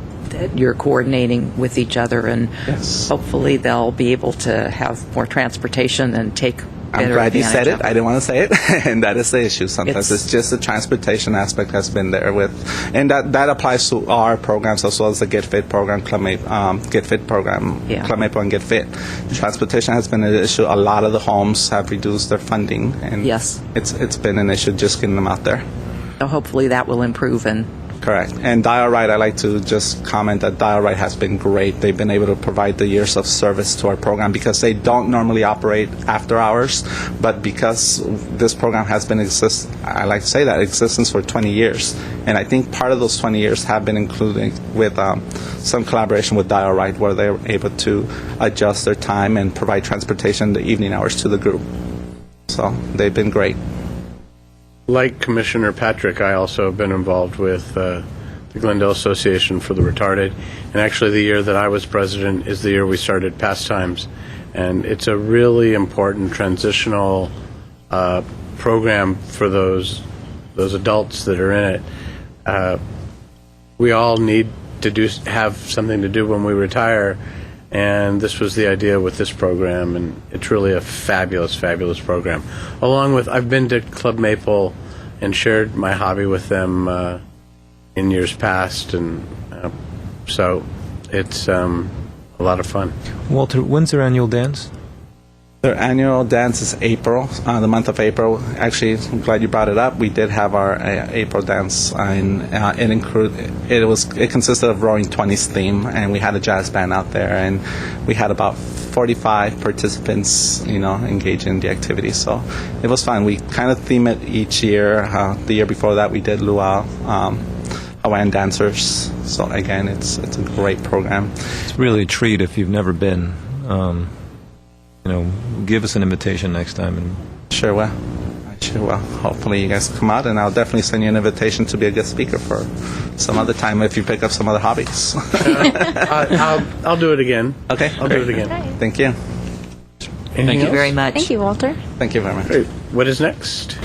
you're coordinating with each other, and Yes. hopefully they'll be able to have more transportation and take I'm better glad you advantage said of it. I didn't want to say it, and that is the issue. Sometimes It's- it's just the transportation aspect has been there with, and that applies to our programs as well as the Get Fit program, Get Fit program, Yeah. Club Maple and Get Fit. Transportation has been an issue. A lot of the homes have reduced their funding, and Yes. it's been an issue just getting them out there. So hopefully that will improve. And Correct. And Dial Right, I like to just comment that Dial Right has been great. They've been able to provide the years of service to our program because they don't normally operate after hours, but because this program has been I like to say that, existence for 20 years. And I think part of those 20 years have been included with some collaboration with Dial Right, where they're able to adjust their time and provide transportation in the evening hours to the group. So they've been great. Like Commissioner Patrick, I also have been involved with the Glendale Association for the Retarded. And actually, the year that I was president is the year we started Pastimes. And it's a really important transitional program for those adults that are in it. We all need to have something to do when we retire, and this was the idea with this program, and it's really a fabulous, fabulous program. Along with, I've been to Club Maple and shared my hobby with them in years past, and so it's a lot of fun. Walter, when's their annual dance? Their annual dance is April, the month of April. Actually, I'm glad you brought it up. We did have our April dance, and it consisted of Roaring Twenties theme, and we had a jazz band out there, and we had about 45 participants, engage in the activity. So it was fun. We kind of theme it each year. The year before that, we did Luau, Hawaiian dancers. So again, it's a great program. It's really a treat if you've never been. Give us an invitation next time. And Sure will. I sure will. Hopefully you guys come out, and I'll definitely send you an invitation to be a guest speaker for some other time if you pick up some other hobbies. I'll do it again. Okay. I'll do it again. Thank you. Thank you very much. Thank you, Walter. Thank you very much. Great. What is next?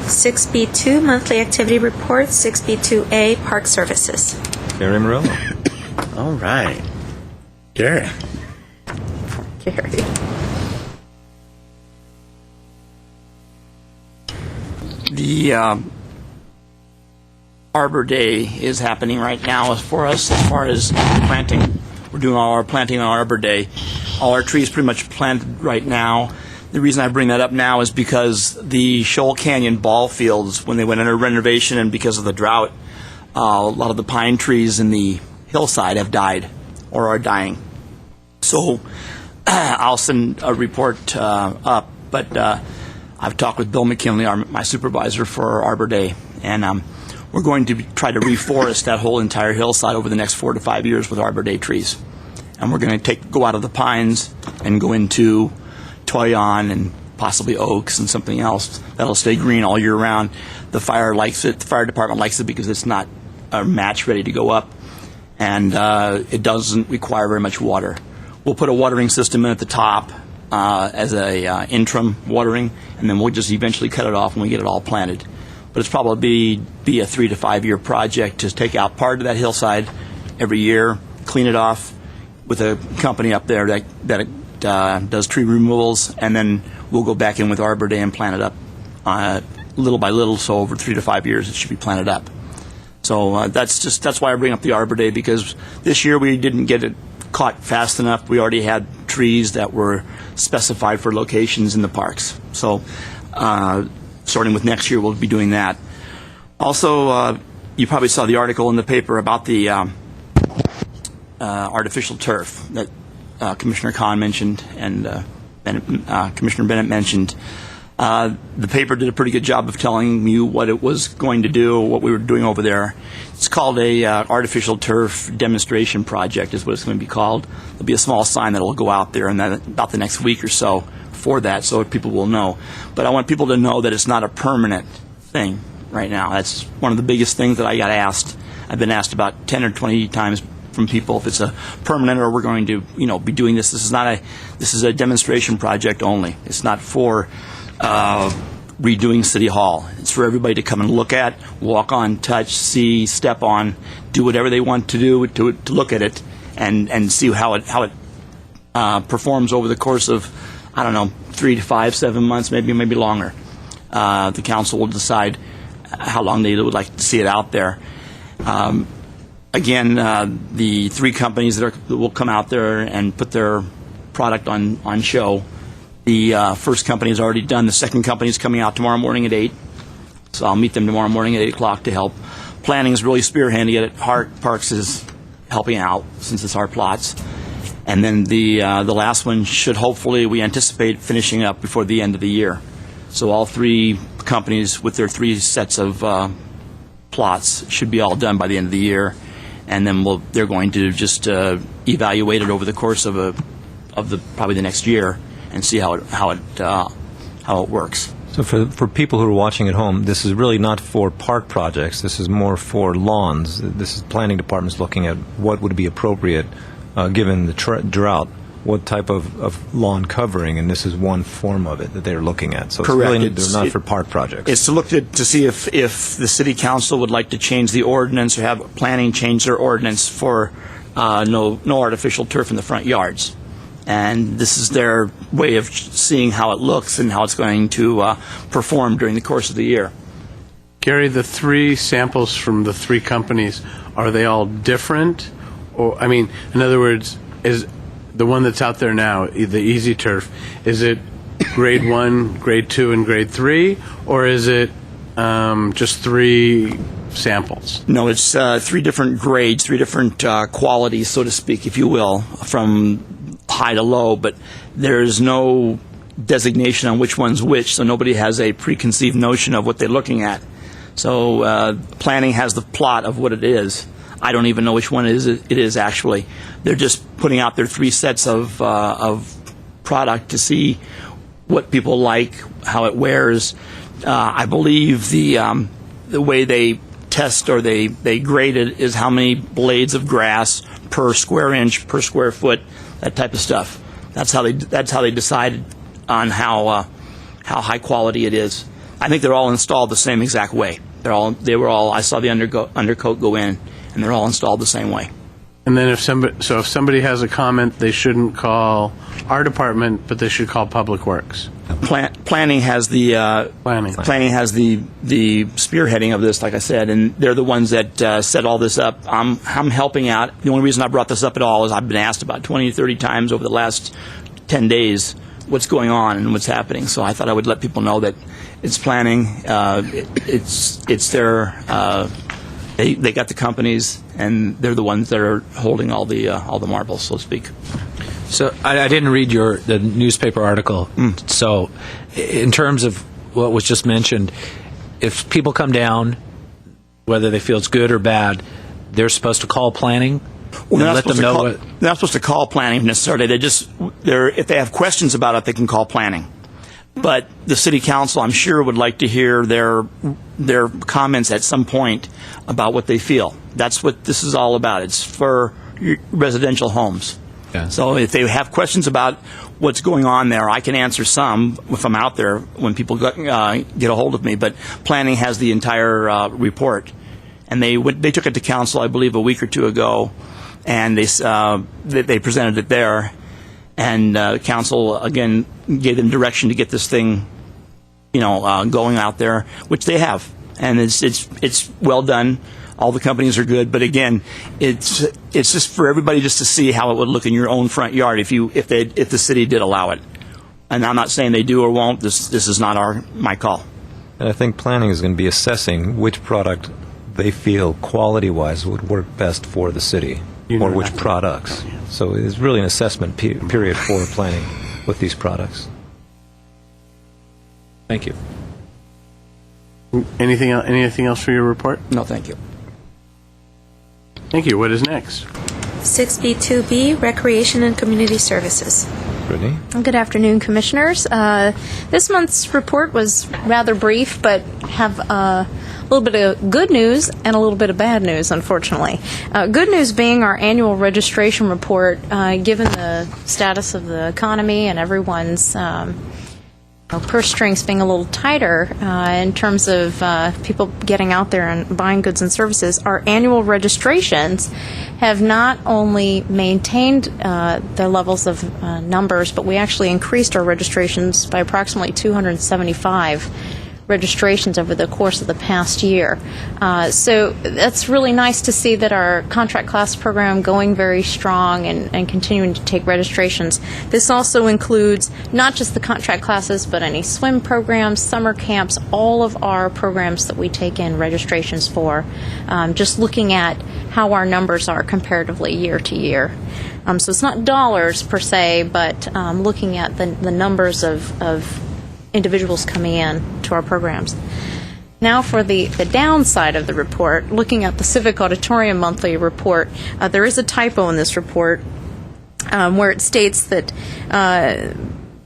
6B2, monthly activity report. 6B2A, park services. Gary Morello. All right. Gary. Gary. The Arbor Day is happening right now for us as far as planting. We're doing all our planting on Arbor Day. All our trees pretty much planted right now. The reason I bring that up now is because the Shoal Canyon ball fields, when they went under renovation and because of the drought, a lot of the pine trees in the hillside have died or are dying. So I'll send a report up, but I've talked with Bill McKinley, my supervisor for Arbor Day, and we're going to try to reforest that whole entire hillside over the next 4 to 5 years with Arbor Day trees. And we're going to go out of the pines and go into toyon and possibly oaks and something else that'll stay green all year round. The fire likes it. The fire department likes it because it's not a match ready to go up, and it doesn't require very much water. We'll put a watering system in at the top as a interim watering, and then we'll just eventually cut it off when we get it all planted. But it's probably be a 3 to 5 year project to take out part of that hillside every year, clean it off with a company up there that does tree removals, and then we'll go back in with Arbor Day and plant it up little by little. So over 3 to 5 years, it should be planted up. So that's why I bring up the Arbor Day, because this year we didn't get it caught fast enough. We already had trees that were specified for locations in the parks. So starting with next year, we'll be doing that. Also, you probably saw the article in the paper about the artificial turf that Commissioner Kahn mentioned and Commissioner Bennett mentioned. The paper did a pretty good job of telling you what it was going to do, what we were doing over there. It's called a artificial turf demonstration project is what it's going to be called. There'll be a small sign that will go out there in about the next week or so for that, so people will know. But I want people to know that it's not a permanent thing right now. That's one of the biggest things that I got asked. I've been asked about 10 or 20 times from people if it's a permanent or we're going to be doing this. This is a demonstration project only. It's not for redoing City Hall. It's for everybody to come and look at, walk on, touch, see, step on, do whatever they want to do to look at it and see how it performs over the course of, 3 to 5, 7 months, maybe longer. The council will decide how long they would like to see it out there. Again, the 3 companies that will come out there and put their product on show. The first company is already done. The second company is coming out tomorrow morning at 8. So I'll meet them tomorrow morning at 8 o'clock to help. Planning is really spearheading it. Hart Parks is helping out since it's our plots. And then the last one should hopefully, we anticipate finishing up before the end of the year. So all 3 companies with their 3 sets of plots should be all done by the end of the year. And then they're going to just evaluate it over the course of probably the next year and see how it works. So for people who are watching at home, this is really not for park projects. This is more for lawns. This is planning departments looking at what would be appropriate given the drought. what type of lawn covering, and this is one form of it that they're looking at. So Correct. It's really, they're not for park projects. It's to look to see if the city council would like to change the ordinance or have planning change their ordinance for no artificial turf in the front yards. And this is their way of seeing how it looks and how it's going to perform during the course of the year. Gary, the 3 samples from the 3 companies, are they all different? Or, I mean, in other words, is the one that's out there now, the Easy Turf, is it grade 1, grade 2, and grade 3? Or is it just 3 samples? No, it's 3 different grades, 3 different qualities, so to speak, if you will, from high to low, but there's no designation on which one's which, so nobody has a preconceived notion of what they're looking at. So planning has the plot of what it is. I don't even know which one it is actually. They're just putting out their 3 sets of product to see what people like, how it wears. I believe the way they test or they grade it is how many blades of grass per square inch, per square foot, that type of stuff. That's how they decided on how high quality it is. I think they're all installed the same exact way. I saw the undercoat go in, and they're all installed the same way. And then if somebody has a comment, they shouldn't call our department, but they should call Public Works. Planning has the planning has the spearheading of this, like I said, and they're the ones that set all this up. I'm helping out. The only reason I brought this up at all is I've been asked about 20 to 30 times over the last 10 days what's going on and what's happening. So I thought I would let people know that it's planning. It's their. They got the companies, and they're the ones that are holding all the marbles, so to speak. So I didn't read the newspaper article. So in terms of what was just mentioned, if people come down, whether they feel it's good or bad, they're supposed to call planning and let them know they're not supposed to call planning necessarily. If they have questions about it, they can call planning. But the city council, I'm sure, would like to hear their comments at some point about what they feel. That's what this is all about. It's for residential homes. Yeah. So if they have questions about what's going on there, I can answer some if I'm out there when people get a hold of me. But planning has the entire report, and they took it to council, I believe, a week or 2 ago, and they presented it there. And council again gave them direction to get this thing, going out there, which they have, and it's well done. All the companies are good, but again, it's just for everybody just to see how it would look in your own front yard if the city did allow it. And I'm not saying they do or won't. This is not my call. And I think planning is going to be assessing which product they feel quality-wise would work best for the city, or which products. So it's really an assessment period for planning with these products. Thank you. Anything else for your report? No, thank you. Thank you. What is next? 6B2B, Recreation and Community Services. Brittany? Good afternoon, Commissioners. This month's report was rather brief, but have a little bit of good news and a little bit of bad news, unfortunately. Good news being our annual registration report, given the status of the economy and everyone's purse strings being a little tighter in terms of people getting out there and buying goods and services. Our annual registrations have not only maintained their levels of numbers, but we actually increased our registrations by approximately 275 registrations over the course of the past year. So that's really nice to see that our contract class program going very strong and continuing to take registrations. This also includes not just the contract classes, but any swim programs, summer camps, all of our programs that we take in registrations for, just looking at how our numbers are comparatively year to year. So it's not dollars per se, but looking at the numbers of individuals coming in to our programs. Now for the downside of the report, looking at the Civic Auditorium monthly report, there is a typo in this report where it states that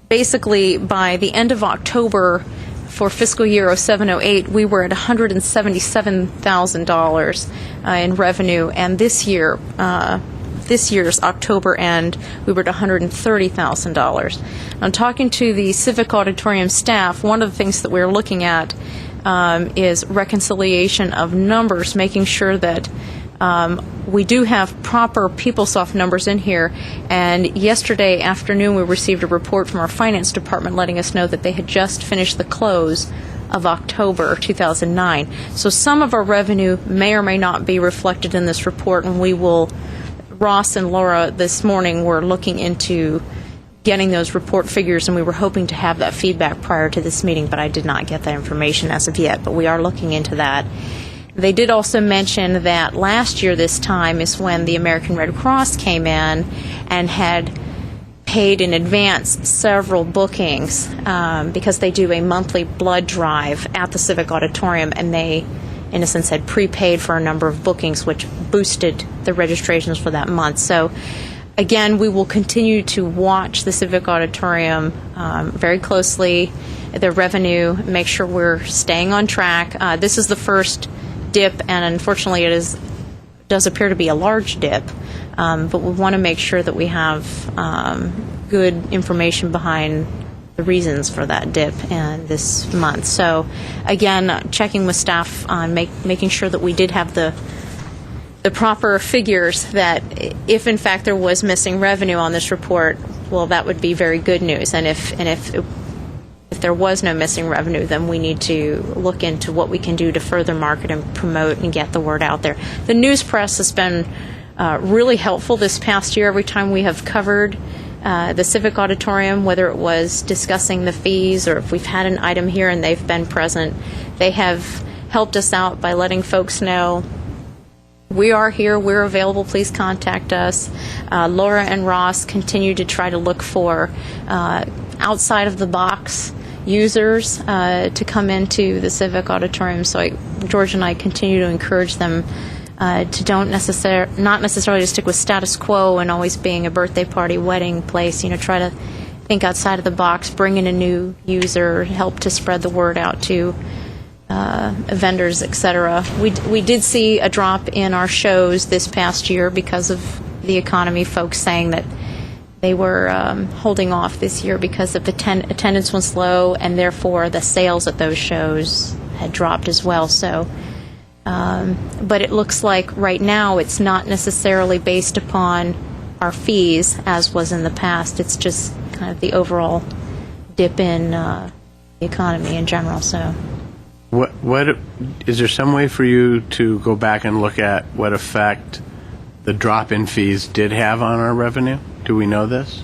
basically by the end of October for fiscal year 07-08, we were at $177,000 in revenue, and this year, this year's October end, we were at $130,000. I'm talking to the Civic Auditorium staff. One of the things that we're looking at is reconciliation of numbers, making sure that we do have proper PeopleSoft numbers in here. And yesterday afternoon, we received a report from our finance department letting us know that they had just finished the close of October 2009. So some of our revenue may or may not be reflected in this report, and we will, Ross and Laura this morning were looking into getting those report figures, and we were hoping to have that feedback prior to this meeting, but I did not get that information as of yet, but we are looking into that. They did also mention that last year this time is when the American Red Cross came in and had paid in advance several bookings because they do a monthly blood drive at the Civic Auditorium, and they, in a sense, had prepaid for a number of bookings, which boosted the registrations for that month. So, again, we will continue to watch the Civic Auditorium very closely, their revenue, make sure we're staying on track. This is the first dip, and unfortunately it does appear to be a large dip, but we want to make sure that we have good information behind the reasons for that dip in this month. So again, checking with staff on making sure that we did have the proper figures, that if in fact there was missing revenue on this report, well, that would be very good news. And if there was no missing revenue, then we need to look into what we can do to further market and promote and get the word out there. The news press has been really helpful this past year. Every time we have covered the Civic Auditorium, whether it was discussing the fees or if we've had an item here and they've been present, they have helped us out by letting folks know we are here, we're available, please contact us. Laura and Ross continue to try to look for outside of the box users to come into the Civic Auditorium. So George and I continue to encourage them to not necessarily to stick with status quo and always being a birthday party, wedding place. Try to think outside of the box, bring in a new user, help to spread the word out to vendors, etc. We did see a drop in our shows this past year because of the economy. Folks saying that they were holding off this year because of attendance was low, and therefore the sales at those shows had dropped as well. So, but it looks like right now it's not necessarily based upon our fees as was in the past. It's just kind of the overall dip in the economy in general. So. What is there some way for you to go back and look at what effect the drop in fees did have on our revenue? Do we know this?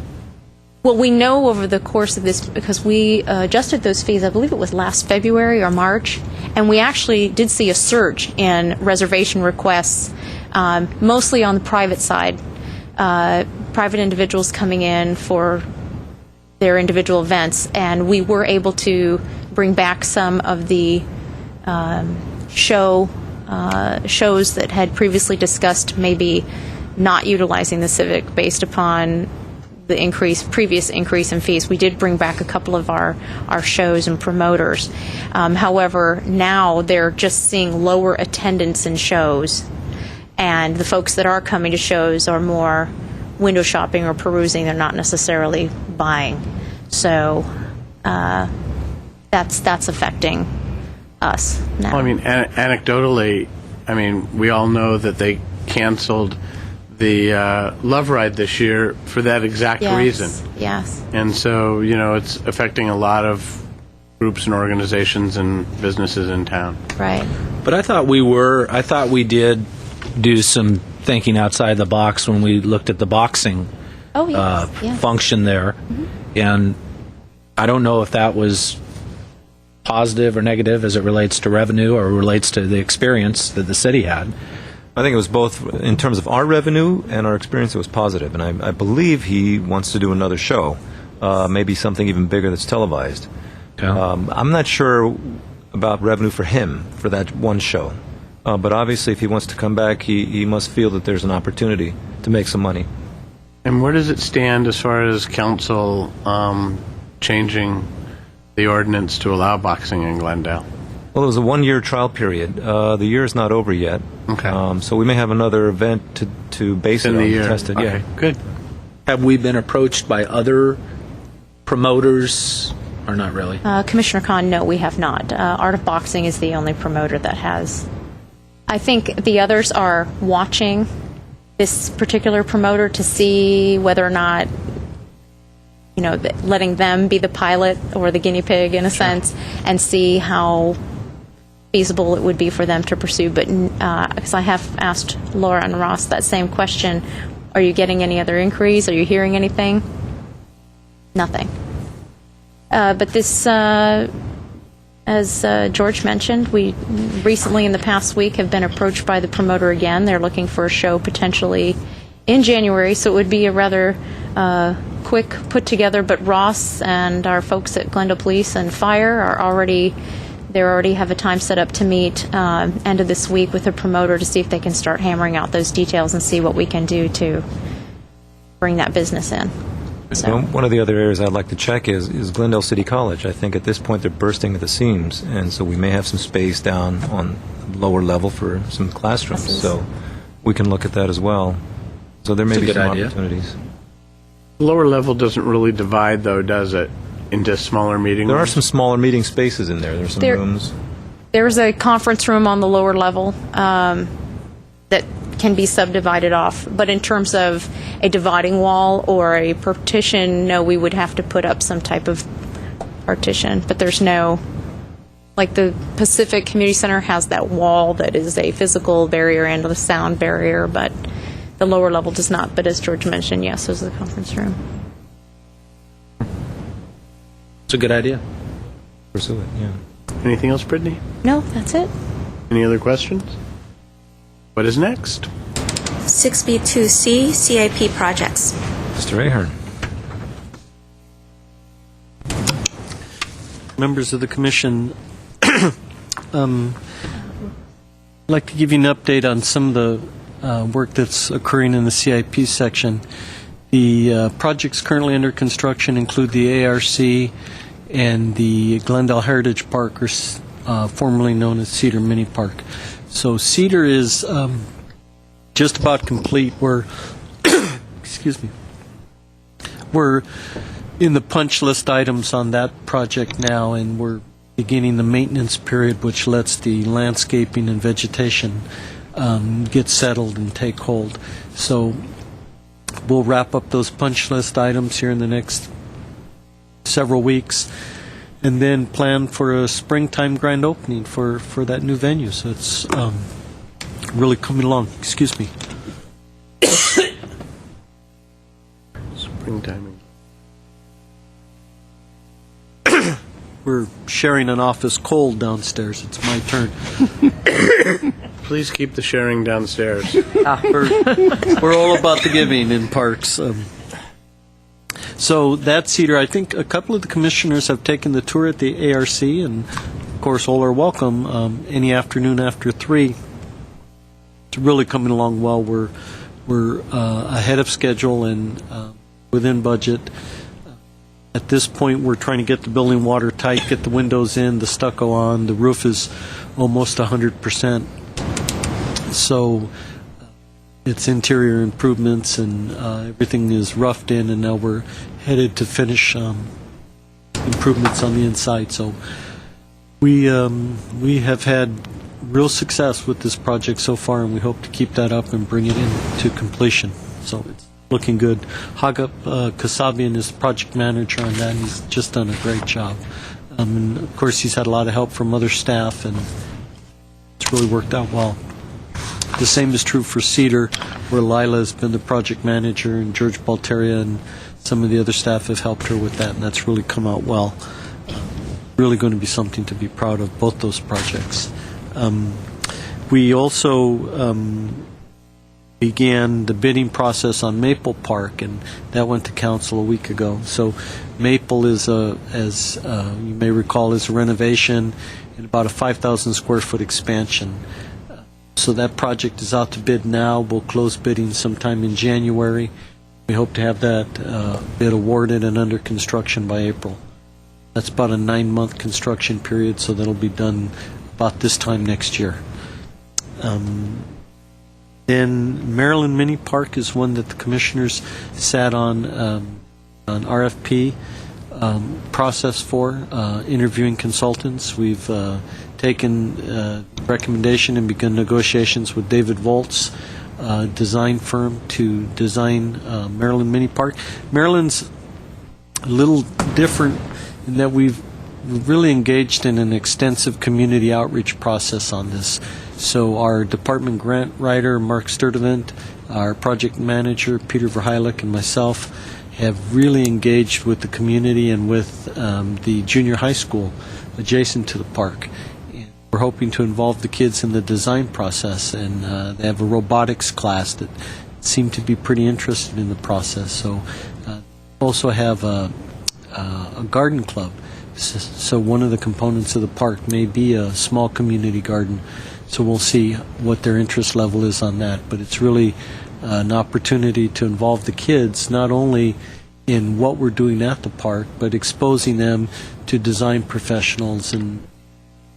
Well, we know over the course of this, because we adjusted those fees, I believe it was last February or March, and we actually did see a surge in reservation requests, mostly on the private side. Private individuals coming in for their individual events, and we were able to bring back some of the shows that had previously discussed maybe not utilizing the Civic based upon the previous increase in fees. We did bring back a couple of our shows and promoters. However, now they're just seeing lower attendance in shows, and the folks that are coming to shows are more window shopping or perusing. They're not necessarily buying. So that's affecting us now. Well, I mean, anecdotally, we all know that they canceled the Love Ride this year for that exact reason. Yes. And so, it's affecting a lot of groups and organizations and businesses in town. Right. But I thought we did do some thinking outside the box when we looked at the boxing function there. Mm-hmm. And I don't know if that was positive or negative as it relates to revenue or relates to the experience that the city had. I think it was both in terms of our revenue and our experience. It was positive, and I believe he wants to do another show, maybe something even bigger that's televised. Yeah. I'm not sure about revenue for him for that one show, but obviously if he wants to come back, he must feel that there's an opportunity to make some money. And where does it stand as far as council changing the ordinance to allow boxing in Glendale? Well, it was a one-year trial period. The year is not over yet. Okay. So we may have another event to base In it the on, year. test it. Okay, Yeah. good. Have we been approached by other promoters, or not really? Commissioner Khan, no, we have not. Art of Boxing is the only promoter that has. I think the others are watching this particular promoter to see whether or not, letting them be the pilot or the guinea pig in a sense, and see how feasible it would be for them to pursue. But because I have asked Laura and Ross that same question, are you getting any other inquiries? Are you hearing anything? Nothing. But this, as George mentioned, we recently in the past week have been approached by the promoter again. They're looking for a show potentially in January, so it would be a rather quick put together. But Ross and our folks at Glendale Police and Fire are already have a time set up to meet end of this week with the promoter to see if they can start hammering out those details and see what we can do to bring that business in. So. One of the other areas I'd like to check is Glendale City College. I think at this point they're bursting at the seams, and so we may have some space down on lower level for some classrooms. So we can look at that as well. So there may That's a be good some idea. opportunities. Lower level doesn't really divide, though, does it, into smaller meeting There are rooms? some smaller meeting spaces in there. There's some rooms. There's a conference room on the lower level that can be subdivided off. But in terms of a dividing wall or a partition, no, we would have to put up some type of partition. But there's no, like the Pacific Community Center has that wall that is a physical barrier and a sound barrier, but the lower level does not. But as George mentioned, yes, there's a conference room. It's a good idea. Pursue it, yeah. Anything else, Brittany? No, that's it. Any other questions? What is next? 6B2C, CIP projects. Mr. Ahern. Members of the Commission, I'd like to give you an update on some of the work that's occurring in the CIP section. The projects currently under construction include the ARC and the Glendale Heritage Park, or formerly known as Cedar Mini Park. So Cedar is just about complete. We're excuse me. We're in the punch list items on that project now, and we're beginning the maintenance period, which lets the landscaping and vegetation get settled and take hold. So we'll wrap up those punch list items here in the next several weeks, and then plan for a springtime grand opening for that new venue. So it's really coming along. Excuse me. Springtime. We're sharing an office cold downstairs. It's my turn. Please keep the sharing downstairs. We're all about the giving in parks. So that's Cedar. I think a couple of the commissioners have taken the tour at the ARC, and of course all are welcome any afternoon after 3. It's really coming along well. We're ahead of schedule and within budget. At this point, we're trying to get the building watertight, get the windows in, the stucco on. The roof is almost 100%. So it's interior improvements, and everything is roughed in, and now we're headed to finish improvements on the inside. So we have had real success with this project so far, and we hope to keep that up and bring it into completion. So it's looking good. Hagap Kasabian is the project manager on that, and he's just done a great job. And of course, he's had a lot of help from other staff, and it's really worked out well. The same is true for Cedar, where Lila has been the project manager, and George Balteria and some of the other staff have helped her with that, and that's really come out well. Really going to be something to be proud of, both those projects. We also began the bidding process on Maple Park, and that went to council a week ago. So Maple is, as you may recall, is a renovation and about a 5,000 square foot expansion. So that project is out to bid now. We'll close bidding sometime in January. We hope to have that bid awarded and under construction by April. That's about a 9-month construction period, so that'll be done about this time next year. Then Maryland Mini Park is one that the commissioners sat on an RFP process for, interviewing consultants. We've taken recommendation and begun negotiations with David Volt's design firm to design Maryland Mini Park. Maryland's a little different in that we've really engaged in an extensive community outreach process on this. So our department grant writer, Mark Sturdivant, our project manager, Peter Verheilik, and myself have really engaged with the community and with the junior high school adjacent to the park. And we're hoping to involve the kids in the design process, and they have a robotics class that seem to be pretty interested in the process. So also have a garden club. So one of the components of the park may be a small community garden. So we'll see what their interest level is on that. But it's really an opportunity to involve the kids not only in what we're doing at the park, but exposing them to design professionals and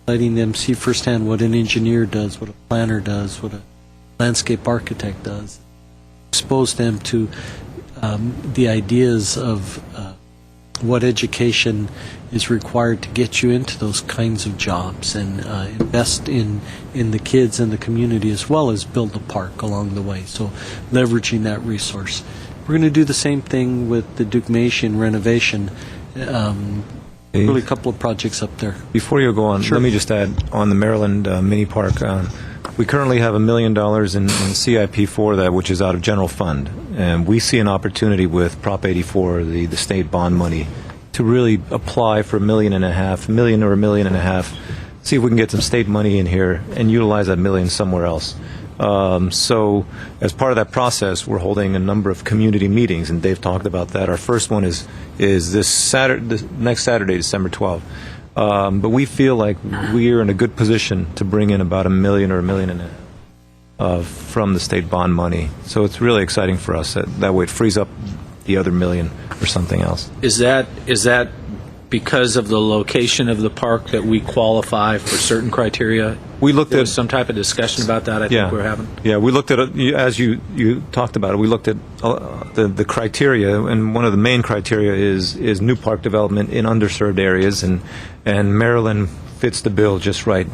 letting them see firsthand what an engineer does, what a planner does, what a landscape architect does. Expose them to the ideas of what education is required to get you into those kinds of jobs, and invest in the kids and the community, as well as build the park along the way. So leveraging that resource. We're going to do the same thing with the Duke Mason renovation. Really a couple of projects up there. Before you go on, Sure. let me just add on the Maryland Mini Park. We currently have $1 million in CIP for that, which is out of general fund. And we see an opportunity with Prop 84, the state bond money, to really apply for $1.5 million, $1 million or $1.5 million, see if we can get some state money in here and utilize that $1 million somewhere else. So as part of that process, we're holding a number of community meetings, and Dave talked about that. Our first one is next Saturday, December 12th. But we feel like we are in a good position to bring in about $1 million or $1.5 million from the state bond money. So it's really exciting for us. That way it frees up the other $1 million or something else. Is that because of the location of the park that we qualify for certain criteria? We looked There at was some type of discussion about that, I think we're having. Yeah, we looked at it, as you talked about it, we looked at the criteria, and one of the main criteria is new park development in underserved areas, and Maryland fits the bill just right.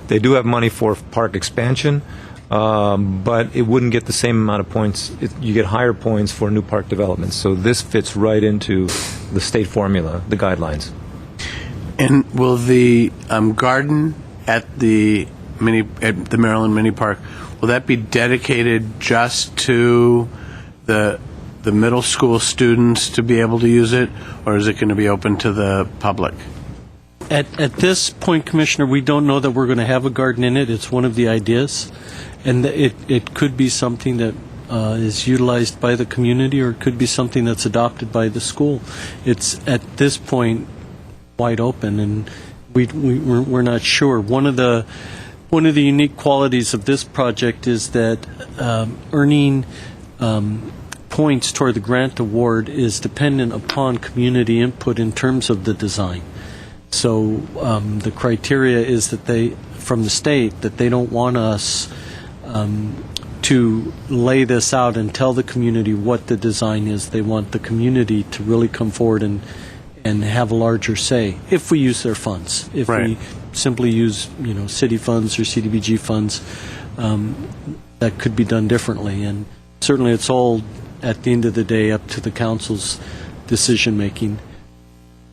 They do have money for park expansion, but it wouldn't get the same amount of points. You get higher points for new park development. So this fits right into the state formula, the guidelines. And will the garden at the Maryland Mini Park, will that be dedicated just to the middle school students to be able to use it, or is it going to be open to the public? At this point, Commissioner, we don't know that we're going to have a garden in it. It's one of the ideas. And it could be something that is utilized by the community, or it could be something that's adopted by the school. It's, at this point, wide open, and we're not sure. One of the unique qualities of this project is that earning points toward the grant award is dependent upon community input in terms of the design. So the criteria is that from the state, that they don't want us to lay this out and tell the community what the design is. They want the community to really come forward and have a larger say if we use their funds. If we simply use city funds or CDBG funds, that could be done differently. And certainly it's all, at the end of the day, up to the council's decision making.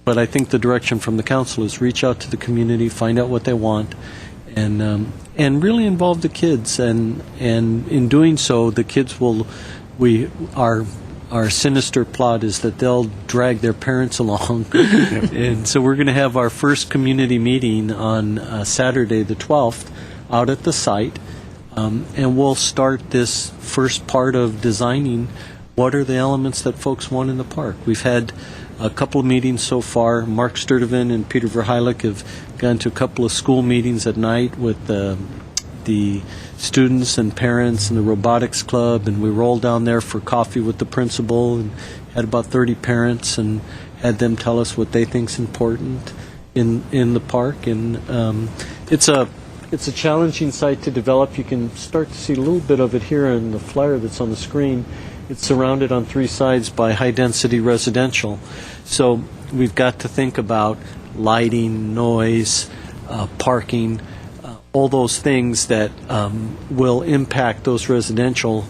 But I think the direction from the council is reach out to the community, find out what they want, and really involve the kids. And in doing so, the kids will. Our sinister plot is that they'll drag their parents along, and so we're going to have our first community meeting on Saturday, the 12th, out at the site, and we'll start this first part of designing. What are the elements that folks want in the park? We've had a couple of meetings so far. Mark Sturdivant and Peter Verheilik have gone to a couple of school meetings at night with the students and parents and the robotics club, and we rolled down there for coffee with the principal and had about 30 parents and had them tell us what they think's important in the park. And it's a it's a challenging site to develop. You can start to see a little bit of it here in the flyer that's on the screen. It's surrounded on three sides by high-density residential. So we've got to think about lighting, noise, parking, all those things that will impact those residential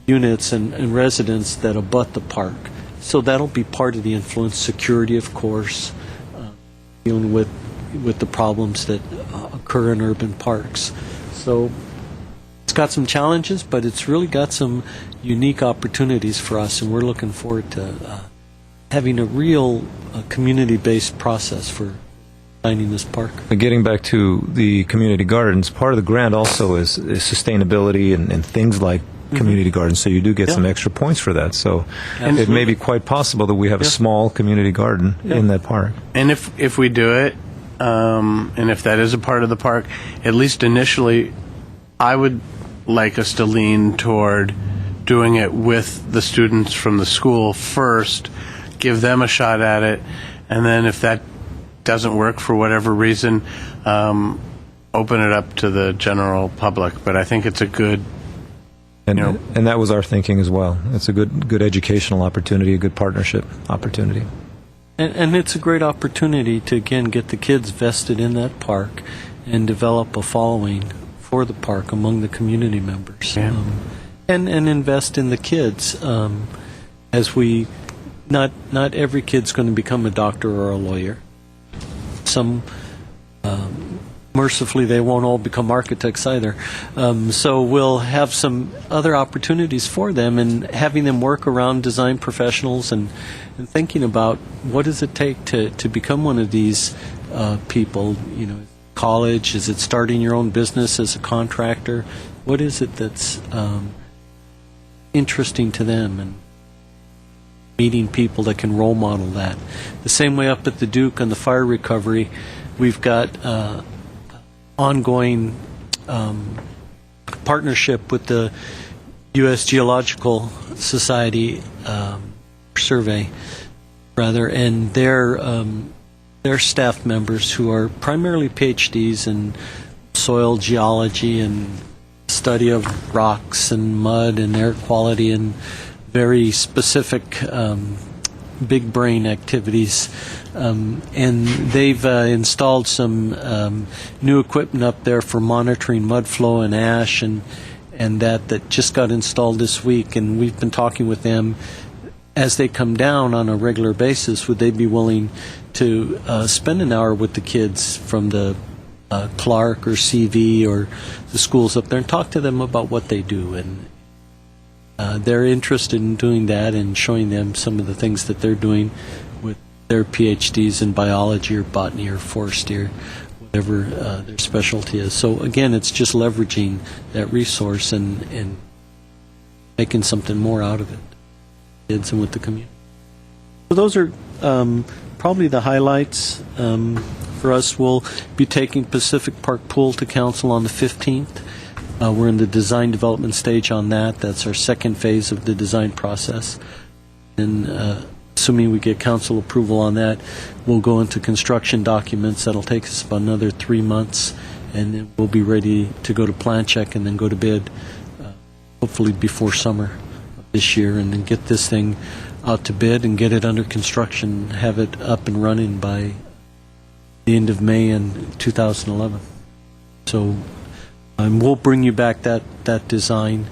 units and residents that abut the park. So that'll be part of the influence. Security, of course, dealing with the problems that occur in urban parks. So it's got some challenges, but it's really got some unique opportunities for us, and we're looking forward to having a real community-based process for designing this park. Getting back to the community gardens, part of the grant also is sustainability and things like community gardens, so you do get some extra points for that. So it may be quite possible that we have a small community garden in that park. And if we do it, and if that is a part of the park, at least initially, I would like us to lean toward doing it with the students from the school first, give them a shot at it, and then if that doesn't work for whatever reason, open it up to the general public. But I think it's a good, and that was our thinking as well. It's a good educational opportunity, a good partnership opportunity. And it's a great opportunity to, again, get the kids vested in that park and develop a following for the park among the community members. Yeah. And invest in the kids. As we, not every kid's going to become a doctor or a lawyer. Some, mercifully, they won't all become architects either. So we'll have some other opportunities for them, and having them work around design professionals and thinking about what does it take to become one of these people. College, is it starting your own business as a contractor? What is it that's interesting to them, and meeting people that can role model that. The same way up at the Duke on the fire recovery, we've got ongoing partnership with the U.S. Geological Society survey, rather, and their staff members who are primarily PhDs in soil geology and study of rocks and mud and air quality and very specific big brain activities. And they've installed some new equipment up there for monitoring mud flow and ash, and that just got installed this week. And we've been talking with them as they come down on a regular basis. Would they be willing to spend an hour with the kids from the Clark or CV or the schools up there and talk to them about what they do? And they're interested in doing that and showing them some of the things that they're doing with their PhDs in biology or botany or forestry or whatever their specialty is. So again, it's just leveraging that resource and making something more out of it, kids and with the community. So those are probably the highlights for us. We'll be taking Pacific Park Pool to council on the 15th. We're in the design development stage on that. That's our second phase of the design process. And assuming we get council approval on that, we'll go into construction documents. That'll take us about another 3 months, and then we'll be ready to go to plan check and then go to bid, hopefully before summer of this year, and then get this thing out to bid and get it under construction, have it up and running by the end of May in 2011. So we'll bring you back that design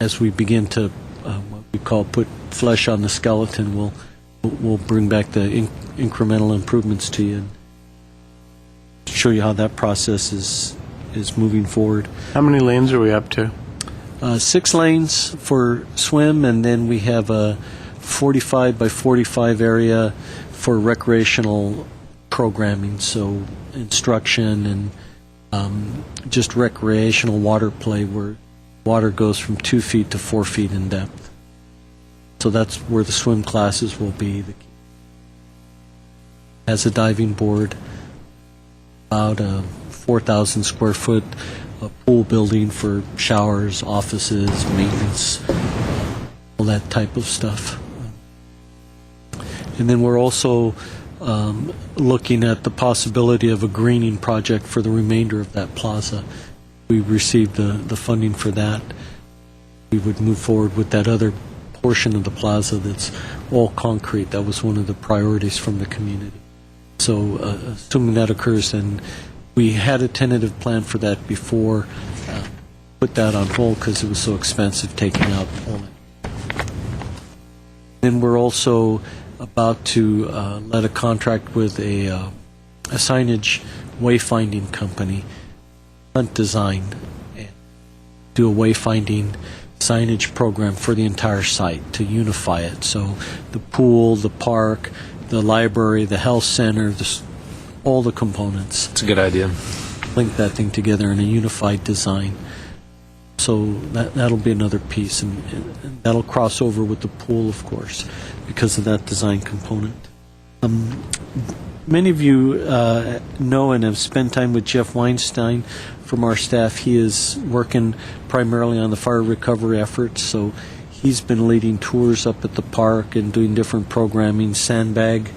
as we begin to what we call put flesh on the skeleton. We'll bring back the incremental improvements to you and show you how that process is moving forward. How many lanes are we up to? 6 lanes for swim, and then we have a 45 by 45 area for recreational programming, so instruction and just recreational water play where water goes from 2 feet to 4 feet in depth. So that's where the swim classes will be. Has a diving board, about a 4,000 square foot pool building for showers, offices, maintenance, all that type of stuff. And then we're also looking at the possibility of a greening project for the remainder of that plaza. We received the funding for that. We would move forward with that other portion of the plaza that's all concrete. That was one of the priorities from the community. So assuming that occurs, then we had a tentative plan for that before, put that on hold because it was so expensive taking out all that. Then we're also about to let a contract with a signage wayfinding company, Hunt Design, and do a wayfinding signage program for the entire site to unify it. So the pool, the park, the library, the health center, all the components. It's a good idea. Link that thing together in a unified design. So that'll be another piece, and that'll cross over with the pool, of course, because of that design component. Many of you know and have spent time with Jeff Weinstein from our staff. He is working primarily on the fire recovery efforts, so he's been leading tours up at the park and doing different programming, sandbag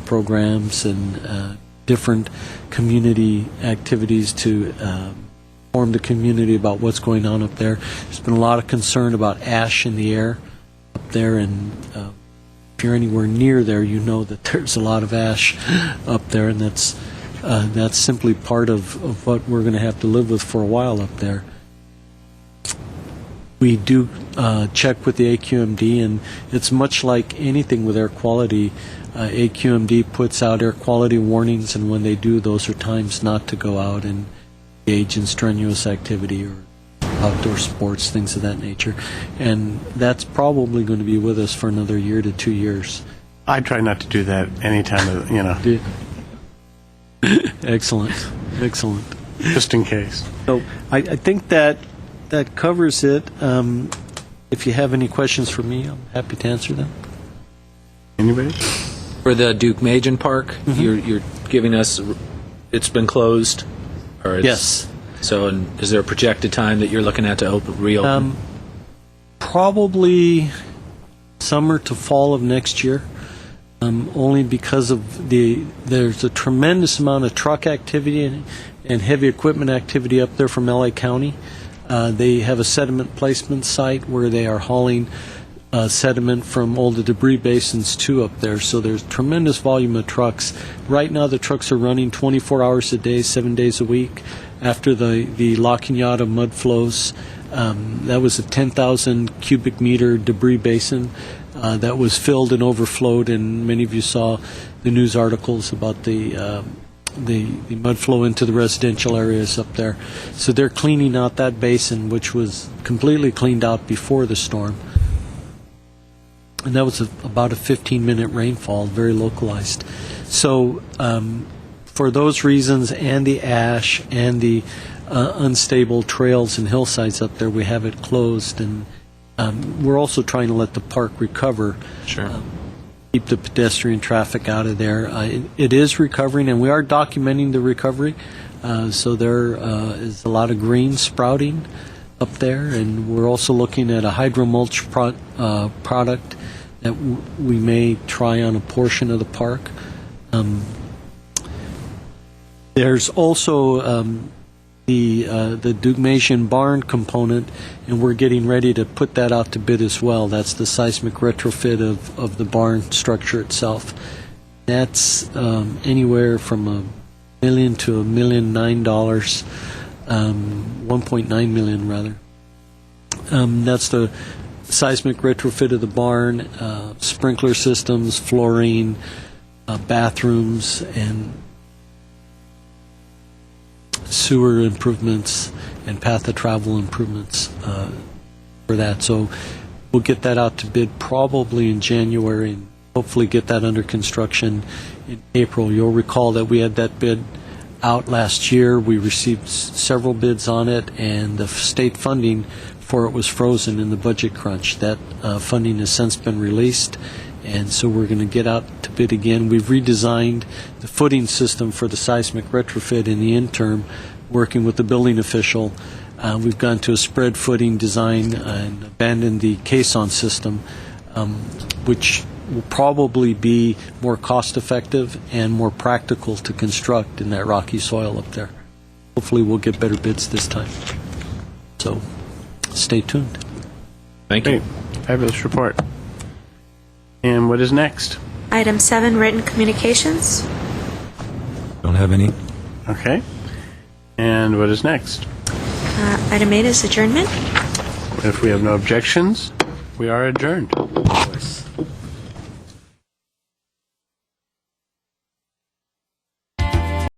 programs, and different community activities to inform the community about what's going on up there. There's been a lot of concern about ash in the air up there, and if you're anywhere near there, you know that there's a lot of ash up there, and that's simply part of what we're going to have to live with for a while up there. We do check with the AQMD, and it's much like anything with air quality. AQMD puts out air quality warnings, and when they do, those are times not to go out and engage in strenuous activity or outdoor sports, things of that nature. And that's probably going to be with us for another year to 2 years. I try not to do that any time, Excellent. Excellent. just in case. So I think that covers it. If you have any questions for me, I'm happy to answer them. Anybody? For the Duke Majan Park, you're giving us, it's been closed? Or it's, Yes. So is there a projected time that you're looking at to reopen? Probably summer to fall of next year, only because of there's a tremendous amount of truck activity and heavy equipment activity up there from LA County. They have a sediment placement site where they are hauling sediment from all the debris basins to up there. So there's tremendous volume of trucks. Right now the trucks are running 24 hours a day, 7 days a week. After the La Cañada mud flows, that was a 10,000 cubic meter debris basin that was filled and overflowed, and many of you saw the news articles about the mud flow into the residential areas up there. So they're cleaning out that basin, which was completely cleaned out before the storm. And that was about a 15-minute rainfall, very localized. So for those reasons and the ash and the unstable trails and hillsides up there, we have it closed. And we're also trying to let the park recover. Sure. Keep the pedestrian traffic out of there. It is recovering, and we are documenting the recovery. So there is a lot of green sprouting up there, and we're also looking at a hydromulch product that we may try on a portion of the park. There's also the Duke Majan barn component, and we're getting ready to put that out to bid as well. That's the seismic retrofit of the barn structure itself. That's anywhere from $1 million to $1,009,000, $1.9 million rather. That's the seismic retrofit of the barn, sprinkler systems, flooring, bathrooms, and sewer improvements and path of travel improvements for that. So we'll get that out to bid probably in January and hopefully get that under construction in April. You'll recall that we had that bid out last year. We received several bids on it, and the state funding for it was frozen in the budget crunch. That funding has since been released, and so we're going to get out to bid again. We've redesigned the footing system for the seismic retrofit in the interim, working with the building official. We've gone to a spread footing design and abandoned the caisson system, which will probably be more cost-effective and more practical to construct in that rocky soil up there. Hopefully, we'll get better bids this time. So, stay tuned. Thank you. Great. Fabulous report. And what is next? Item 7, written communications. Don't have any. Okay. And what is next? Item 8 is adjournment. If we have no objections, we are adjourned.